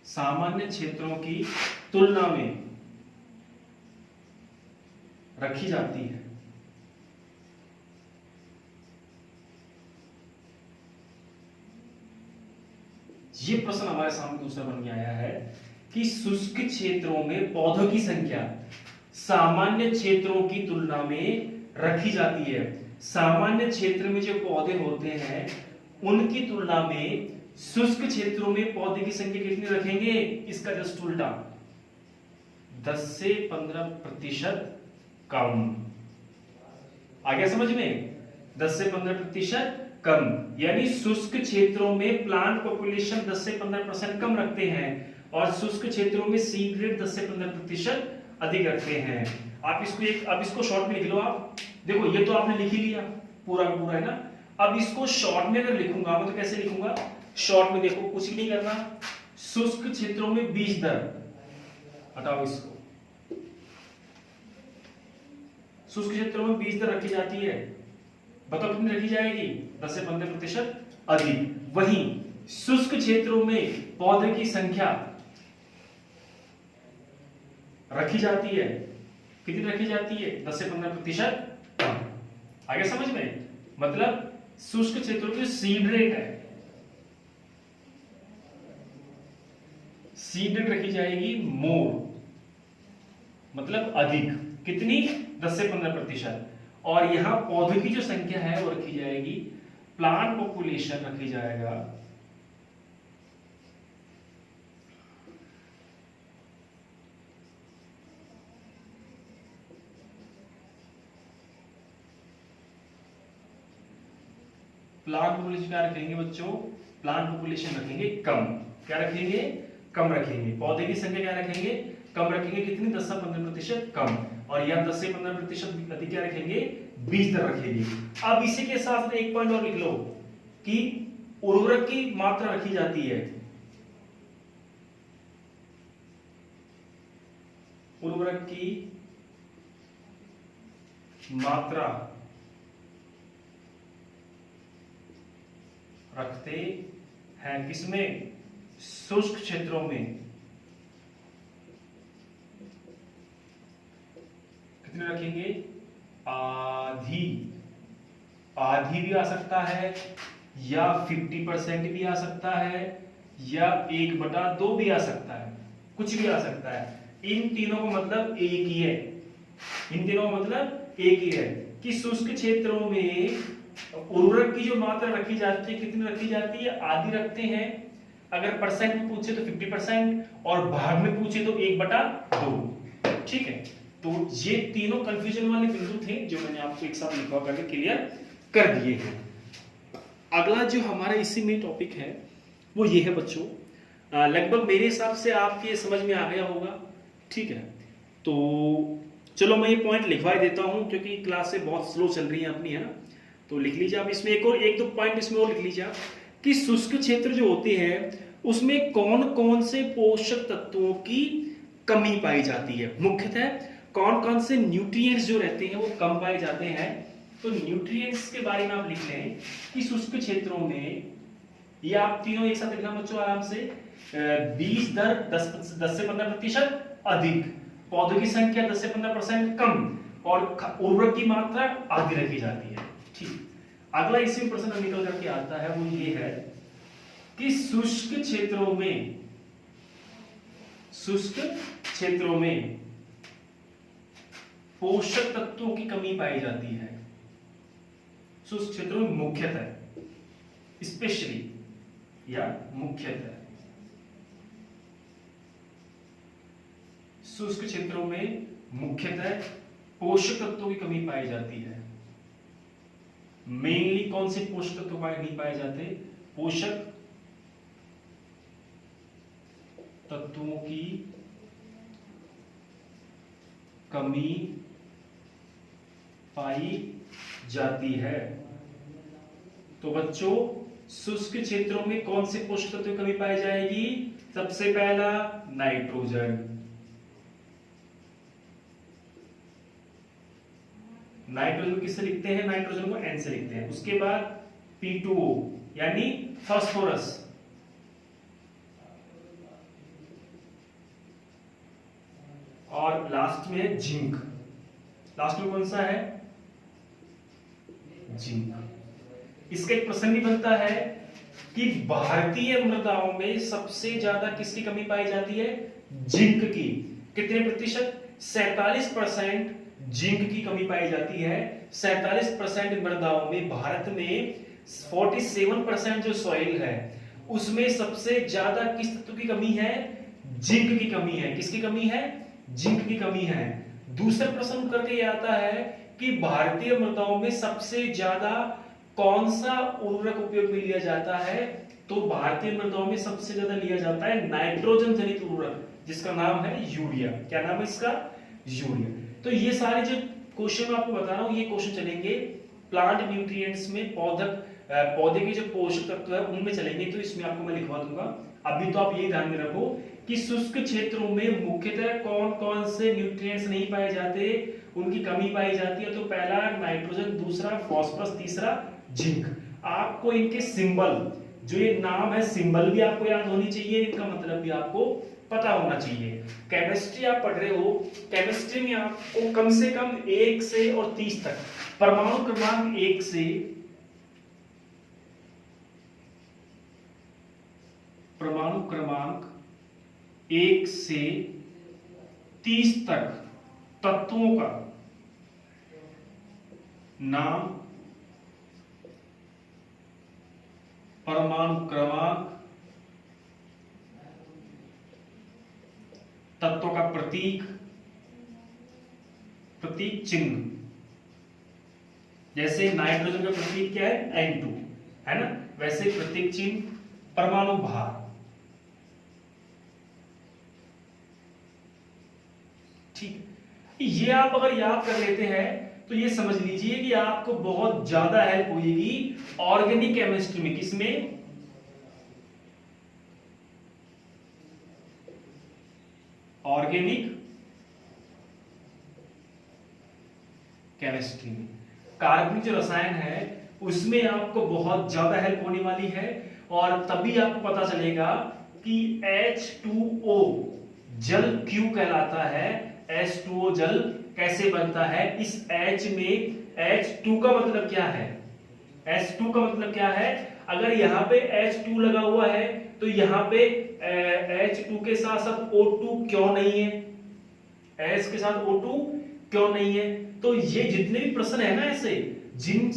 सामान्य क्षेत्रों की तुलना में रखी जाती है। ये प्रश्न हमारे सामने दूसरा बन के आया है कि शुष्क क्षेत्रों में पौधों की संख्या सामान्य क्षेत्रों की तुलना में रखी जाती है। सामान्य क्षेत्र में जो पौधे होते हैं उनकी तुलना में शुष्क क्षेत्रों में पौधे की संख्या कितनी रखेंगे? इसका जस्ट उल्टा, 10 से 15% कम। आ गया समझ में? 10 से 15% कम, यानी शुष्क क्षेत्रों में प्लांट पॉपुलेशन 10 से 15% कम रखते हैं और शुष्क क्षेत्रों में सीड रेट 10 से 15% अधिक रखते हैं। आप इसको अब इसको शॉर्ट में लिख लो। आप देखो, ये तो आपने लिख ही लिया पूरा पूरा, है ना। अब इसको शॉर्ट में अगर लिखूंगा मैं तो कैसे लिखूंगा? शॉर्ट में देखो, कुछ नहीं करना, शुष्क क्षेत्रों में बीज दर, हटाओ इसको, शुष्क क्षेत्रों में बीज दर रखी जाती है, बताओ कितनी रखी जाएगी? 10 से 15% अधिक। वहीं शुष्क क्षेत्रों में पौधे की संख्या रखी जाती है, कितनी रखी जाती है? 10 से 15% कम। आगे समझ में? मतलब शुष्क क्षेत्रों की सीड रेट है, सीड रेट रखी जाएगी मोर, मतलब अधिक, कितनी? 10 से 15%। और यहां पौधों की जो संख्या है वो रखी जाएगी, प्लांट पॉपुलेशन रखी जाएगा प्लांट पॉपुलेशन क्या रखेंगे बच्चों? प्लांट पॉपुलेशन रखेंगे कम। क्या रखेंगे? कम रखेंगे। पौधे की संख्या क्या रखेंगे? कम रखेंगे, कितनी? 10 से 15% कम। और यहां 10 से 15% अधिक क्या रखेंगे? बीज दर रखेंगे। अब इसी के साथ एक पॉइंट और लिख लो कि उर्वरक की मात्रा रखी जाती है, उर्वरक की मात्रा रखते हैं किसमें? शुष्क क्षेत्रों में। कितने रखेंगे? आधी, आधी भी आ सकता है, या 50% भी आ सकता है, या 1/2 भी आ सकता है, कुछ भी आ सकता है। इन तीनों का मतलब एक ही है, इन तीनों का मतलब एक ही है कि शुष्क क्षेत्रों में उर्वरक की जो मात्रा रखी जाती है, कितनी रखी जाती है? आधी रखते हैं। अगर परसेंट में पूछे तो 50%, और भाग में पूछे तो 1/2। ठीक है, तो ये तीनों कंफ्यूजन वाले बिंदु थे जो मैंने आपको एक साथ लिखवा करके क्लियर कर दिए हैं। अगला जो हमारा इसी में टॉपिक है वो ये है बच्चों, लगभग मेरे हिसाब से आपके समझ में आ गया होगा। ठीक है, तो चलो मैं ये पॉइंट लिखवा देता हूं क्योंकि क्लास से बहुत स्लो चल रही है अपनी, है ना। तो लिख लीजिए आप इसमें एक दो पॉइंट इसमें और लिख लीजिए आप कि शुष्क क्षेत्र जो होते हैं उसमें कौन कौन से पोषक तत्वों की कमी पाई जाती है, मुख्यतः कौन कौन से न्यूट्रिएंट्स जो रहते हैं वो कम पाए जाते हैं। तो न्यूट्रिएंट्स के बारे में आप लिख लें कि शुष्क क्षेत्रों में, ये आप तीनों एक साथ लिखना बच्चों आराम से, बीज दर 10 से 15% अधिक, पौधों की संख्या 10 से 15% कम, और उर्वरक की मात्रा आधी रखी जाती है। ठीक, अगला इसी प्रश्न निकल करके आता है वो ये है कि शुष्क क्षेत्रों में, शुष्क क्षेत्रों में पोषक तत्वों की कमी पाई जाती है। शुष्क क्षेत्रों में मुख्यतः, स्पेशली या मुख्यतः शुष्क क्षेत्रों में मुख्यतः पोषक तत्वों की कमी पाई जाती है। मेनली कौन से पोषक तत्व नहीं पाए जाते? पोषक तत्वों की कमी पाई जाती है। तो बच्चों शुष्क क्षेत्रों में कौन से पोषक तत्व की कमी पाई जाएगी? सबसे पहला नाइट्रोजन, नाइट्रोजन किससे लिखते हैं? नाइट्रोजन को N से लिखते हैं। उसके बाद P2O यानी फास्फोरस, और लास्ट में है जिंक। लास्ट में कौन सा है? जिंक। इसका एक प्रश्न भी बनता है कि भारतीय मृदाओं में सबसे ज्यादा किसकी कमी पाई जाती है? जिंक की। कितने प्रतिशत? 47% जिंक की कमी पाई जाती है। 47% मृदाओं में भारत में 47% जो सॉइल है उसमें सबसे ज्यादा किस तत्व की कमी है? जिंक की कमी है। किसकी कमी है? जिंक की कमी है। दूसरा प्रश्न करके ये आता है कि भारतीय मृदाओं में सबसे ज्यादा कौन सा उर्वरक उपयोग में लिया जाता है? तो भारतीय मृदाओं में सबसे ज्यादा लिया जाता है नाइट्रोजन जनित उर्वरक, जिसका नाम है यूरिया। क्या नाम है इसका? यूरिया। तो ये सारे जो क्वेश्चन मैं आपको बता रहा हूं ये क्वेश्चन चलेंगे प्लांट न्यूट्रिएंट्स में, पौधे के जो पोषक तत्व है उनमें चलेंगे, तो इसमें आपको मैं लिखवा दूंगा। अभी तो आप ये ध्यान में रखो कि शुष्क क्षेत्रों में मुख्यतः कौन कौन से न्यूट्रिएंट्स नहीं पाए जाते, उनकी कमी पाई जाती है। तो पहला नाइट्रोजन, दूसरा फास्फोरस, तीसरा जिंक। आपको इनके सिंबल, जो ये नाम है, सिंबल भी आपको याद होनी चाहिए, इनका मतलब भी आपको पता होना चाहिए। केमिस्ट्री आप पढ़ रहे हो, केमिस्ट्री में आपको कम से कम 1 से और 30 तक परमाणु क्रमांक 1 से परमाणु क्रमांक 1 से 30 तक तत्वों का नाम, परमाणु क्रमांक, तत्वों का प्रतीक, प्रतीक चिन्ह। जैसे नाइट्रोजन का प्रतीक क्या है, N2 है ना, वैसे प्रतीक चिन्ह परमाणु भार। ठीक, ये आप अगर याद कर लेते हैं तो ये समझ लीजिए कि आपको बहुत ज्यादा हेल्प होगी ऑर्गेनिक केमिस्ट्री में। किसमें, ऑर्गेनिक केमिस्ट्री में। कार्बनिक जो रसायन है उसमें आपको बहुत ज्यादा हेल्प होने वाली है, और तभी आपको पता चलेगा कि H2O जल क्यों कहलाता है, H2O जल कैसे बनता है। इस H में H2 का मतलब क्या है, H2 का मतलब क्या है, अगर यहाँ पे H2 लगा हुआ है तो यहाँ पे H2 के साथ साथ O2 क्यों नहीं है, H के साथ O2 क्यों नहीं है। तो ये जितने भी प्रश्न है ना, ऐसे जिन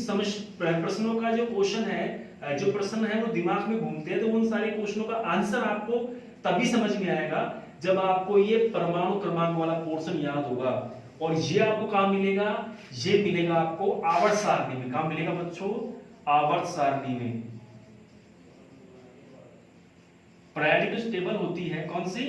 प्रश्नों का जो क्वेश्चन है, जो प्रश्न है वो दिमाग में घूमते हैं, तो उन सारे क्वेश्चनों का आंसर आपको तभी समझ में आएगा जब आपको ये परमाणु क्रमांक वाला पोर्शन याद होगा। और ये आपको कहां मिलेगा, ये मिलेगा आपको आवर्त सारणी में। कहां मिलेगा बच्चों, आवर्त सारणी में। पीरियोडिक टेबल होती है, कौन सी,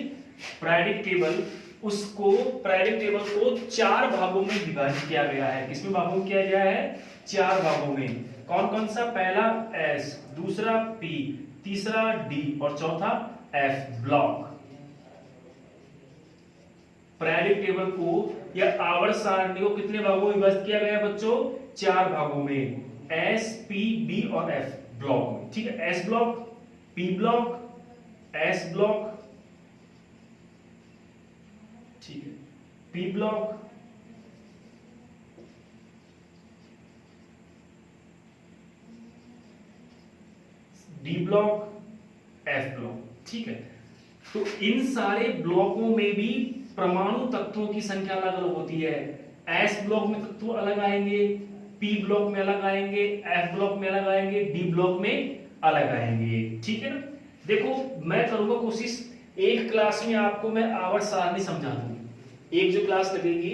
पीरियोडिक टेबल। उसको पीरियोडिक टेबल को 4 भागों में विभाजित किया गया है। किसमें भागों में किया गया है, 4 भागों में। कौन कौन सा, पहला S, दूसरा P, तीसरा D और चौथा F ब्लॉक। पीरियोडिक टेबल को या आवर्त सारणी को कितने भागों में विभाजित किया गया है बच्चों, 4 भागों में, S, P, D और F ब्लॉक में। ठीक है, S block, P block, S block, ठीक है, P block, D block, F block. ठीक है, तो इन सारे ब्लॉकों में भी परमाणु तत्वों की संख्या अलग अलग होती है। S ब्लॉक में तत्व अलग आएंगे, P ब्लॉक में अलग आएंगे, F ब्लॉक में अलग आएंगे, D ब्लॉक में अलग आएंगे। ठीक है ना। देखो, मैं करूंगा कोशिश एक क्लास में आपको मैं आवर्त सारणी समझा दूं। एक जो क्लास लगेगी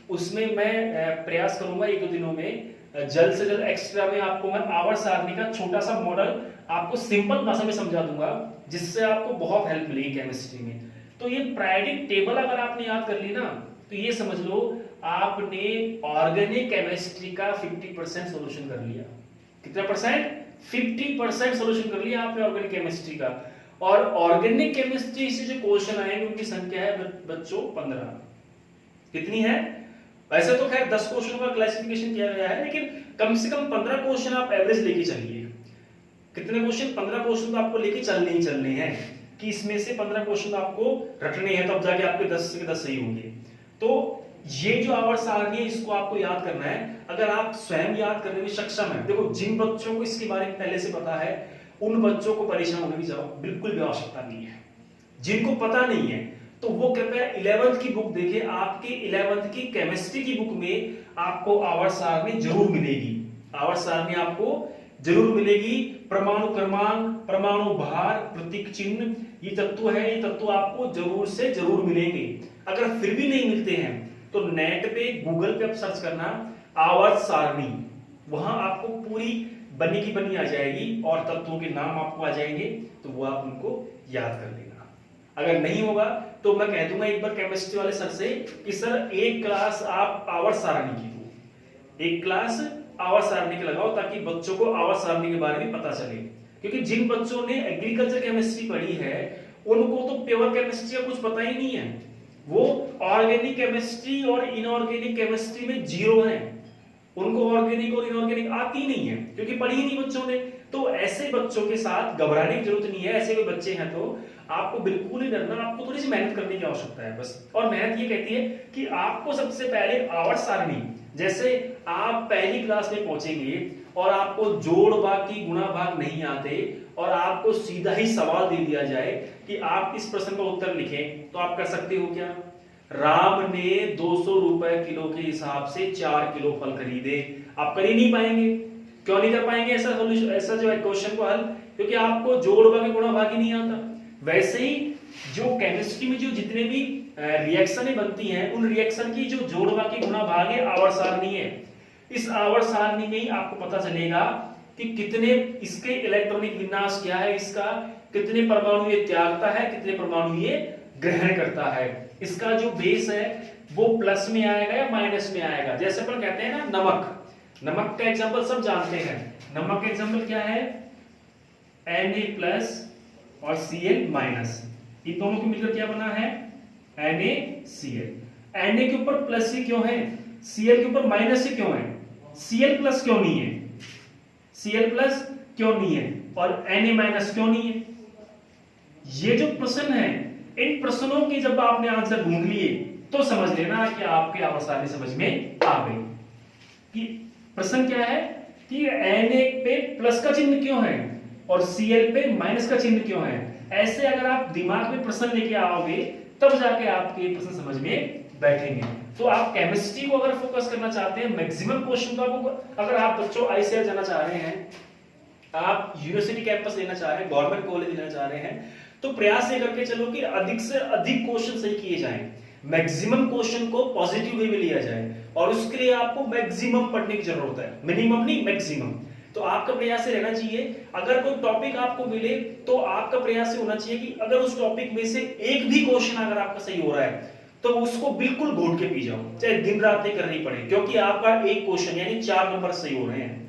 उसमें मैं प्रयास करूंगा 1-2 दिनों में जल्द से जल्द एक्स्ट्रा में आपको मैं आवर्त सारणी का छोटा सा मॉडल आपको सिंपल भाषा में समझा दूंगा, जिससे आपको बहुत हेल्प मिलेगी केमिस्ट्री में। तो ये पीरियोडिक टेबल अगर आपने याद कर ली ना, तो ये समझ लो आपने ऑर्गेनिक केमिस्ट्री का 50% सॉल्यूशन कर लिया। कितना परसेंट, 50% सॉल्यूशन कर लिया आपने ऑर्गेनिक केमिस्ट्री का। और ऑर्गेनिक केमिस्ट्री से जो क्वेश्चन आएंगे उनकी संख्या है बच्चों 15। कितनी है, वैसे तो खैर 10 क्वेश्चनों का क्लासिफिकेशन किया गया है, लेकिन कम से कम 15 क्वेश्चन आप एवरेज लेके चलिए। कितने क्वेश्चन, 15 क्वेश्चन तो आपको लेके चलने ही चलने हैं, कि इसमें से 15 क्वेश्चन आपको रटने हैं, तब जाके आपके 10 से 10 सही होंगे। तो ये जो आवर्त सारणी है इसको आपको याद करना है। अगर आप स्वयं याद करने में सक्षम है, देखो जिन बच्चों को इसके बारे में पहले से पता है उन बच्चों को परेशान होने की बिल्कुल भी आवश्यकता नहीं है। जिनको पता नहीं है तो वो कृपया 11th की बुक देखें। आपके 11th की केमिस्ट्री की बुक में आपको आवर्त सारणी जरूर मिलेगी, आवर्त सारणी आपको जरूर मिलेगी। परमाणु क्रमांक, परमाणु भार, प्रतीक चिन्ह, ये तत्व है, ये तत्व आपको जरूर से जरूर मिलेंगे। अगर फिर भी नहीं मिलते हैं तो नेट पे, गूगल पे आप सर्च करना आवर्त सारणी, वहां आपको पूरी बनी की बनी आ जाएगी और तत्वों के नाम आपको आ जाएंगे, तो वो आप उनको याद कर लेना। अगर नहीं होगा तो मैं कह दूंगा एक बार केमिस्ट्री वाले सर से कि सर एक क्लास आप आवर्त सारणी की दो, एक क्लास आवर्त सारणी के लगाओ, ताकि बच्चों को आवर्त सारणी के बारे में पता चले। क्योंकि जिन बच्चों ने एग्रीकल्चर केमिस्ट्री पढ़ी है उनको तो प्योर केमिस्ट्री का कुछ पता ही नहीं है, वो ऑर्गेनिक केमिस्ट्री और इनऑर्गेनिक केमिस्ट्री में जीरो है, उनको ऑर्गेनिक और इनऑर्गेनिक आती नहीं है क्योंकि पढ़ी ही नहीं बच्चों ने। तो ऐसे बच्चों के साथ घबराने की जरूरत नहीं है। ऐसे कोई बच्चे हैं तो आपको बिल्कुल ही डरना, आपको थोड़ी सी मेहनत करने की आवश्यकता है बस। और मेहनत ये कहती है कि आपको सबसे पहले आवर्त सारणी, जैसे आप पहली क्लास में पहुंचेंगे और आपको जोड़ भाग की गुणा भाग नहीं आते और आपको सीधा ही सवाल दे दिया जाए कि आप इस प्रश्न का उत्तर लिखें, तो आप कर सकते हो क्या? राम ने 200 रुपए किलो के हिसाब से 4 किलो फल खरीदे। आप कर ही नहीं पाएंगे। क्यों नहीं कर पाएंगे ऐसा सॉल्यूशन, ऐसा जो है क्वेश्चन को हल? क्योंकि आपको जोड़ भाग गुणा भाग ही नहीं आता। वैसे ही जो केमिस्ट्री में जो जितने भी रिएक्शनें बनती हैं उन रिएक्शन की जो जोड़ भाग की गुणा भाग है आवर्त सारणी है। इस आवर्त सारणी में ही आपको पता चलेगा कि कितने इसके इलेक्ट्रॉनिक विन्यास क्या है, इसका कितने परमाणु ये त्यागता है, कितने परमाणु ये ग्रहण करता है। इसका जो बेस है वो प्लस में आएगा या माइनस में आएगा। जैसे अपन कहते हैं ना नमक, नमक का एग्जांपल सब जानते हैं। नमक का एग्जांपल क्या है? Na+ और Cl-। इन दोनों को मिलकर क्या बना है? NaCl। Na के ऊपर प्लस ही क्यों है? Cl के ऊपर माइनस ही क्यों है? Cl+ क्यों नहीं है? Cl+ क्यों नहीं है? और Na- क्यों नहीं है? ये जो प्रश्न है, इन प्रश्नों के जब आपने आंसर ढूंढ लिए तो समझ लेना कि आपके आवर्त सारणी समझ में आ गई। कि प्रश्न क्या है कि Na पे प्लस का चिन्ह क्यों है और Cl पे माइनस का चिन्ह क्यों है। ऐसे अगर आप दिमाग में प्रश्न लेके आओगे तब जाके आपके प्रश्न समझ में बैठेंगे। तो आप केमिस्ट्री को अगर फोकस करना चाहते हैं, मैक्सिमम क्वेश्चन को अगर आप बच्चों ICAR जाना चाह रहे हैं, आप यूनिवर्सिटी कैंपस लेना चाह रहे हैं, गवर्नमेंट कॉलेज लेना चाह रहे हैं, तो प्रयास ये करके चलो कि अधिक से अधिक क्वेश्चन सही किए जाएं, मैक्सिमम क्वेश्चन को पॉजिटिव वे में लिया जाए। और उसके लिए आपको मैक्सिमम पढ़ने की जरूरत है, मिनिमम नहीं मैक्सिमम। तो आपका प्रयास ये रहना चाहिए, अगर कोई टॉपिक आपको मिले तो आपका प्रयास ये होना चाहिए कि अगर उस टॉपिक में से एक भी क्वेश्चन अगर आपका सही हो रहा है तो उसको बिल्कुल घोट के पी जाओ, चाहे दिन रात ही करनी पड़े, क्योंकि आपका एक क्वेश्चन यानी 4 नंबर सही हो रहे हैं।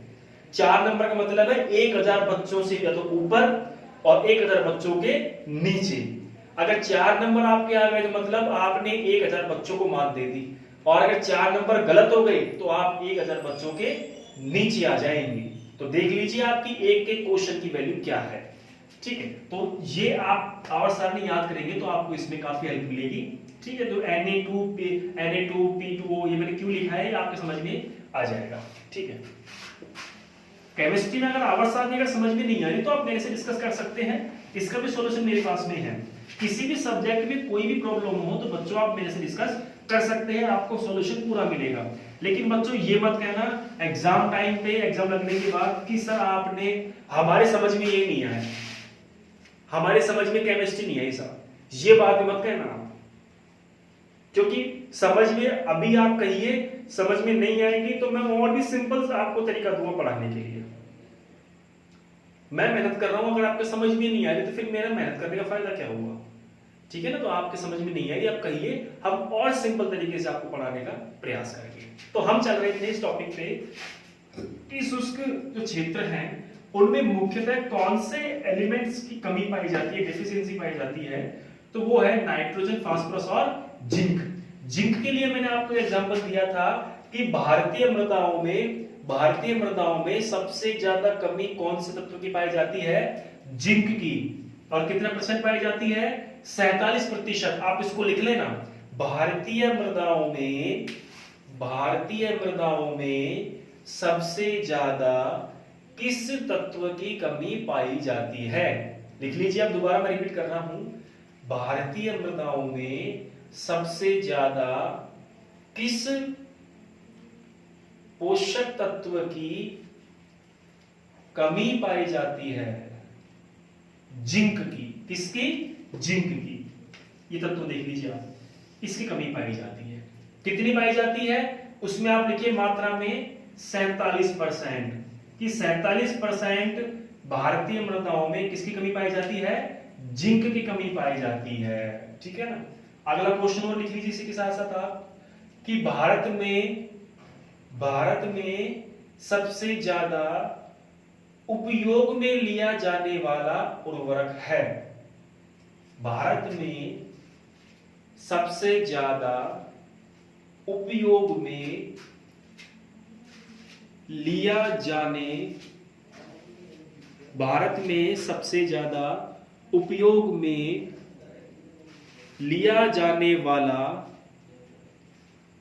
4 नंबर का मतलब है 1000 बच्चों से या तो ऊपर और 1000 बच्चों के नीचे। अगर 4 नंबर आपके आ गए तो मतलब आपने 1000 बच्चों को मात दे दी, और अगर 4 नंबर गलत हो गए तो आप 1000 बच्चों के नीचे आ जाएंगे। तो देख लीजिए आपकी एक एक क्वेश्चन की वैल्यू क्या है। ठीक है, तो ये आप आवर्त सारणी याद करेंगे तो आपको इसमें काफी हेल्प मिलेगी। ठीक है, तो Na2P2O ये मैंने क्यों लिखा है आपके समझ में आ जाएगा। ठीक है, केमिस्ट्री में अगर आवर्त सारणी अगर समझ में नहीं आ रही तो आप मेरे से डिस्कस कर सकते हैं, इसका भी सॉल्यूशन मेरे पास में है। किसी भी सब्जेक्ट में कोई भी प्रॉब्लम हो तो बच्चों आप मेरे से डिस्कस कर सकते हैं, आपको सॉल्यूशन पूरा मिलेगा। लेकिन बच्चों ये मत कहना एग्जाम टाइम पे, एग्जाम लगने के बाद कि सर आपने हमारे समझ में ये नहीं आया, हमारे समझ में केमिस्ट्री नहीं आई सर, ये बात मत कहना आप। क्योंकि समझ में अभी आप कहिए समझ में नहीं आएगी तो मैं और भी सिंपल आपको तरीका दूंगा पढ़ाने के लिए। मैं मेहनत कर रहा हूं, अगर आपके समझ में नहीं आ रही तो फिर मेरा मेहनत करने का फायदा क्या हुआ। ठीक है ना, तो आपके समझ में नहीं आई आप कहिए, हम और सिंपल तरीके से आपको पढ़ाने का प्रयास करेंगे। तो हम चल रहे थे इस टॉपिक पे कि शुष्क जो क्षेत्र हैं उनमें मुख्यतः कौन से एलिमेंट्स की कमी पाई जाती है, डेफिशिएंसी पाई जाती है। तो वो है नाइट्रोजन, फास्फोरस और जिंक। जिंक के लिए मैंने आपको एग्जांपल दिया था कि भारतीय मृदाओं में सबसे ज्यादा कमी कौन से तत्व की पाई जाती है? जिंक की। और कितना परसेंट पाई जाती है? 47%। आप इसको लिख लेना, भारतीय मृदाओं में सबसे ज्यादा किस तत्व की कमी पाई जाती है। लिख लीजिए आप, दोबारा मैं रिपीट कर रहा हूं, भारतीय मृदाओं में सबसे ज्यादा किस पोषक तत्व की कमी पाई जाती है? जिंक की। किसकी? जिंक की। ये तत्व देख लीजिए आप, इसकी कमी पाई जाती है। कितनी पाई जाती है? उसमें आप लिखिए मात्रा में 47%। कि 47% भारतीय मृदाओं में किसकी कमी पाई जाती है? जिंक की कमी पाई जाती है। ठीक है ना। अगला क्वेश्चन और लिख लीजिए इसी के साथ साथ आप कि भारत में सबसे ज्यादा उपयोग में लिया जाने वाला उर्वरक है? भारत में सबसे ज्यादा उपयोग में लिया जाने भारत में सबसे ज्यादा उपयोग में लिया जाने वाला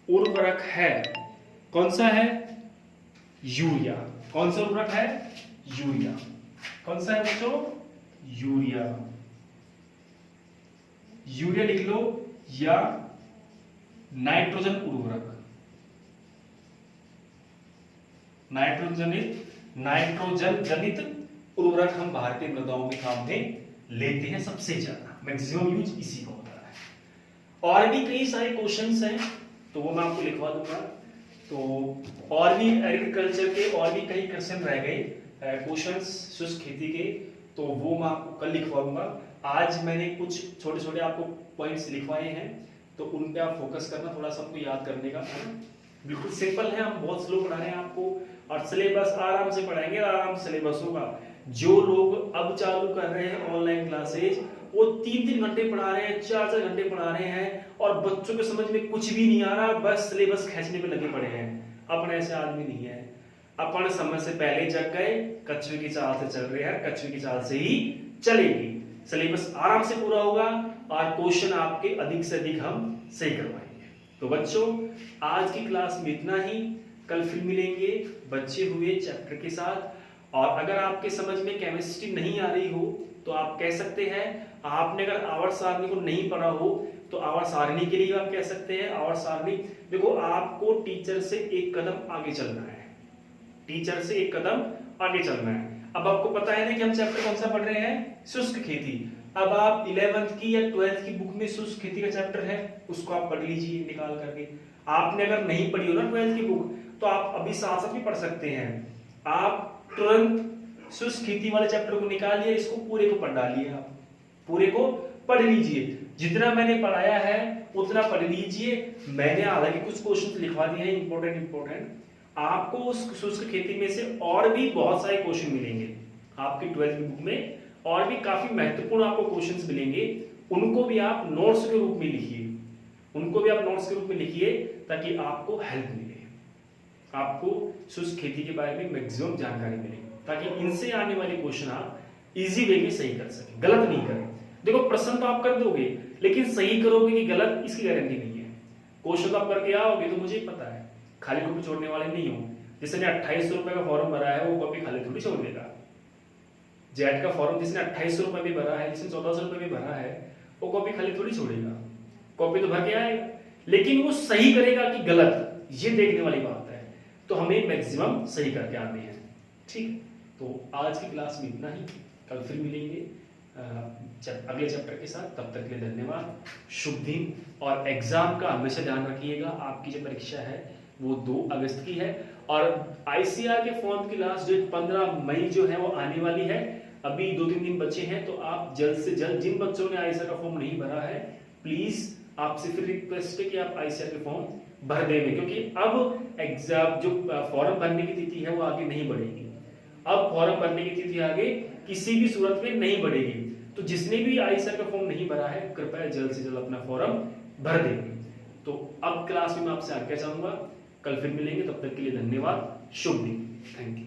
उर्वरक है, कौन सा है? यूरिया। कौन सा उर्वरक है? यूरिया। कौन सा है बच्चों? यूरिया। यूरिया लिख लो, या नाइट्रोजन उर्वरक। नाइट्रोजन जनित उर्वरक हम भारतीय मृदाओं में काम में लेते हैं सबसे ज्यादा, मैक्सिमम यूज इसी का होता है। और भी कई सारे क्वेश्चंस हैं, तो वो मैं आपको लिखवा दूंगा। तो और भी एग्रीकल्चर के और भी कई क्वेश्चन रह गए, क्वेश्चंस शुष्क खेती के, तो वो मैं आपको कल लिखवाऊंगा। आज मैंने कुछ छोटे छोटे आपको पॉइंट्स लिखवाए हैं, तो उन पे आप फोकस करना, थोड़ा सा आपको याद करने का, है ना। बिल्कुल सिंपल है, हम बहुत स्लो पढ़ा रहे हैं आपको, और सिलेबस आराम से पढ़ाएंगे, आराम से सिलेबस होगा। जो लोग अब चालू कर रहे हैं ऑनलाइन क्लासेज, वो 3-3 घंटे पढ़ा रहे हैं, 4-4 घंटे पढ़ा रहे हैं, और बच्चों के समझ में कुछ भी नहीं आ रहा, बस सिलेबस खींचने पे लगे पड़े हैं। अपन ऐसे आदमी नहीं है, अपन समय से पहले जग गए, कछुए की चाल से चल रहे हैं, कछुए की चाल से ही चलेगी। सिलेबस आराम से पूरा होगा, और क्वेश्चन आपके अधिक से अधिक हम सही करवाएंगे। तो बच्चों, आज की क्लास में इतना ही, कल फिर मिलेंगे बचे हुए चैप्टर के साथ। और अगर आपके समझ में केमिस्ट्री नहीं आ रही हो, तो आप कह सकते हैं, आपने अगर आवर्त सारणी को नहीं पढ़ा हो, तो आवर्त सारणी के लिए आप कह सकते हैं। आवर्त सारणी देखो, आपको टीचर से एक कदम आगे चलना है, टीचर से एक कदम आगे चलना है। अब आपको पता है ना कि हम चैप्टर कौन सा पढ़ रहे हैं? शुष्क खेती। अब आप 11th की या 12th की बुक में शुष्क खेती का चैप्टर है, उसको आप पढ़ लीजिए निकाल करके। आपने अगर नहीं पढ़ी हो ना 12th की बुक, तो आप अभी साथ साथ भी पढ़ सकते हैं। आप तुरंत शुष्क खेती वाले चैप्टर को निकालिए, इसको पूरे को पढ़ डालिए, आप पूरे को पढ़ लीजिए। जितना मैंने पढ़ाया है उतना पढ़ लीजिए। मैंने हालांकि कुछ क्वेश्चन लिखवा दिए हैं इंपॉर्टेंट। आपको उस शुष्क खेती में से और भी बहुत सारे क्वेश्चन मिलेंगे आपकी 12th की बुक में, और भी काफी महत्वपूर्ण आपको क्वेश्चंस मिलेंगे। उनको भी आप नोट्स के रूप में लिखिए, उनको भी आप नोट्स के रूप में लिखिए, ताकि आपको हेल्प मिले, आपको शुष्क खेती के बारे में मैक्सिमम जानकारी मिले, ताकि इनसे आने वाले क्वेश्चन आप इजी वे में सही कर सकें, गलत नहीं करें। देखो, प्रश्न तो आप कर दोगे, लेकिन सही करोगे कि गलत, इसकी गारंटी नहीं है। क्वेश्चन आप करके आओगे तो मुझे पता है, खाली कॉपी छोड़ने वाले नहीं हो। जिसने 2800 रुपए का फॉर्म भरा है, वो कॉपी खाली थोड़ी छोड़ देगा। जेट का फॉर्म जिसने 2800 रुपए भी भरा है, जिसने 1400 रुपए भी भरा है, वो कॉपी खाली थोड़ी छोड़ेगा, कॉपी तो भर के आएगा, लेकिन वो सही करेगा कि गलत, ये देखने वाली बात है। तो हमें मैक्सिमम सही करके आने हैं, ठीक। तो आज की क्लास में इतना ही, कल फिर मिलेंगे अगले चैप्टर के साथ। तब तक के लिए धन्यवाद, शुभ दिन। और एग्जाम का हमेशा ध्यान रखिएगा, आपकी जो परीक्षा है वो 2 अगस्त की है, और आईसीआर के फॉर्म की लास्ट डेट 15 मई जो है वो आने वाली है। अभी 2-3 दिन बचे हैं, तो आप जल्द से जल्द, जिन बच्चों ने आईसीआर का फॉर्म नहीं भरा है, प्लीज आपसे फिर रिक्वेस्ट है कि आप आईसीआर के फॉर्म भर देंगे, क्योंकि अब एग्जाम जो फॉर्म भरने की तिथि है वो आगे नहीं बढ़ेगी। अब फॉर्म भरने की तिथि आगे किसी भी सूरत में नहीं बढ़ेगी। तो जिसने भी आईसीआर का फॉर्म नहीं भरा है, कृपया जल्द से जल्द अपना फॉर्म भर देंगे। तो अब क्लास में मैं आपसे आज्ञा चाहूंगा, कल फिर मिलेंगे, तब तक के लिए धन्यवाद, शुभ दिन, थैंक यू।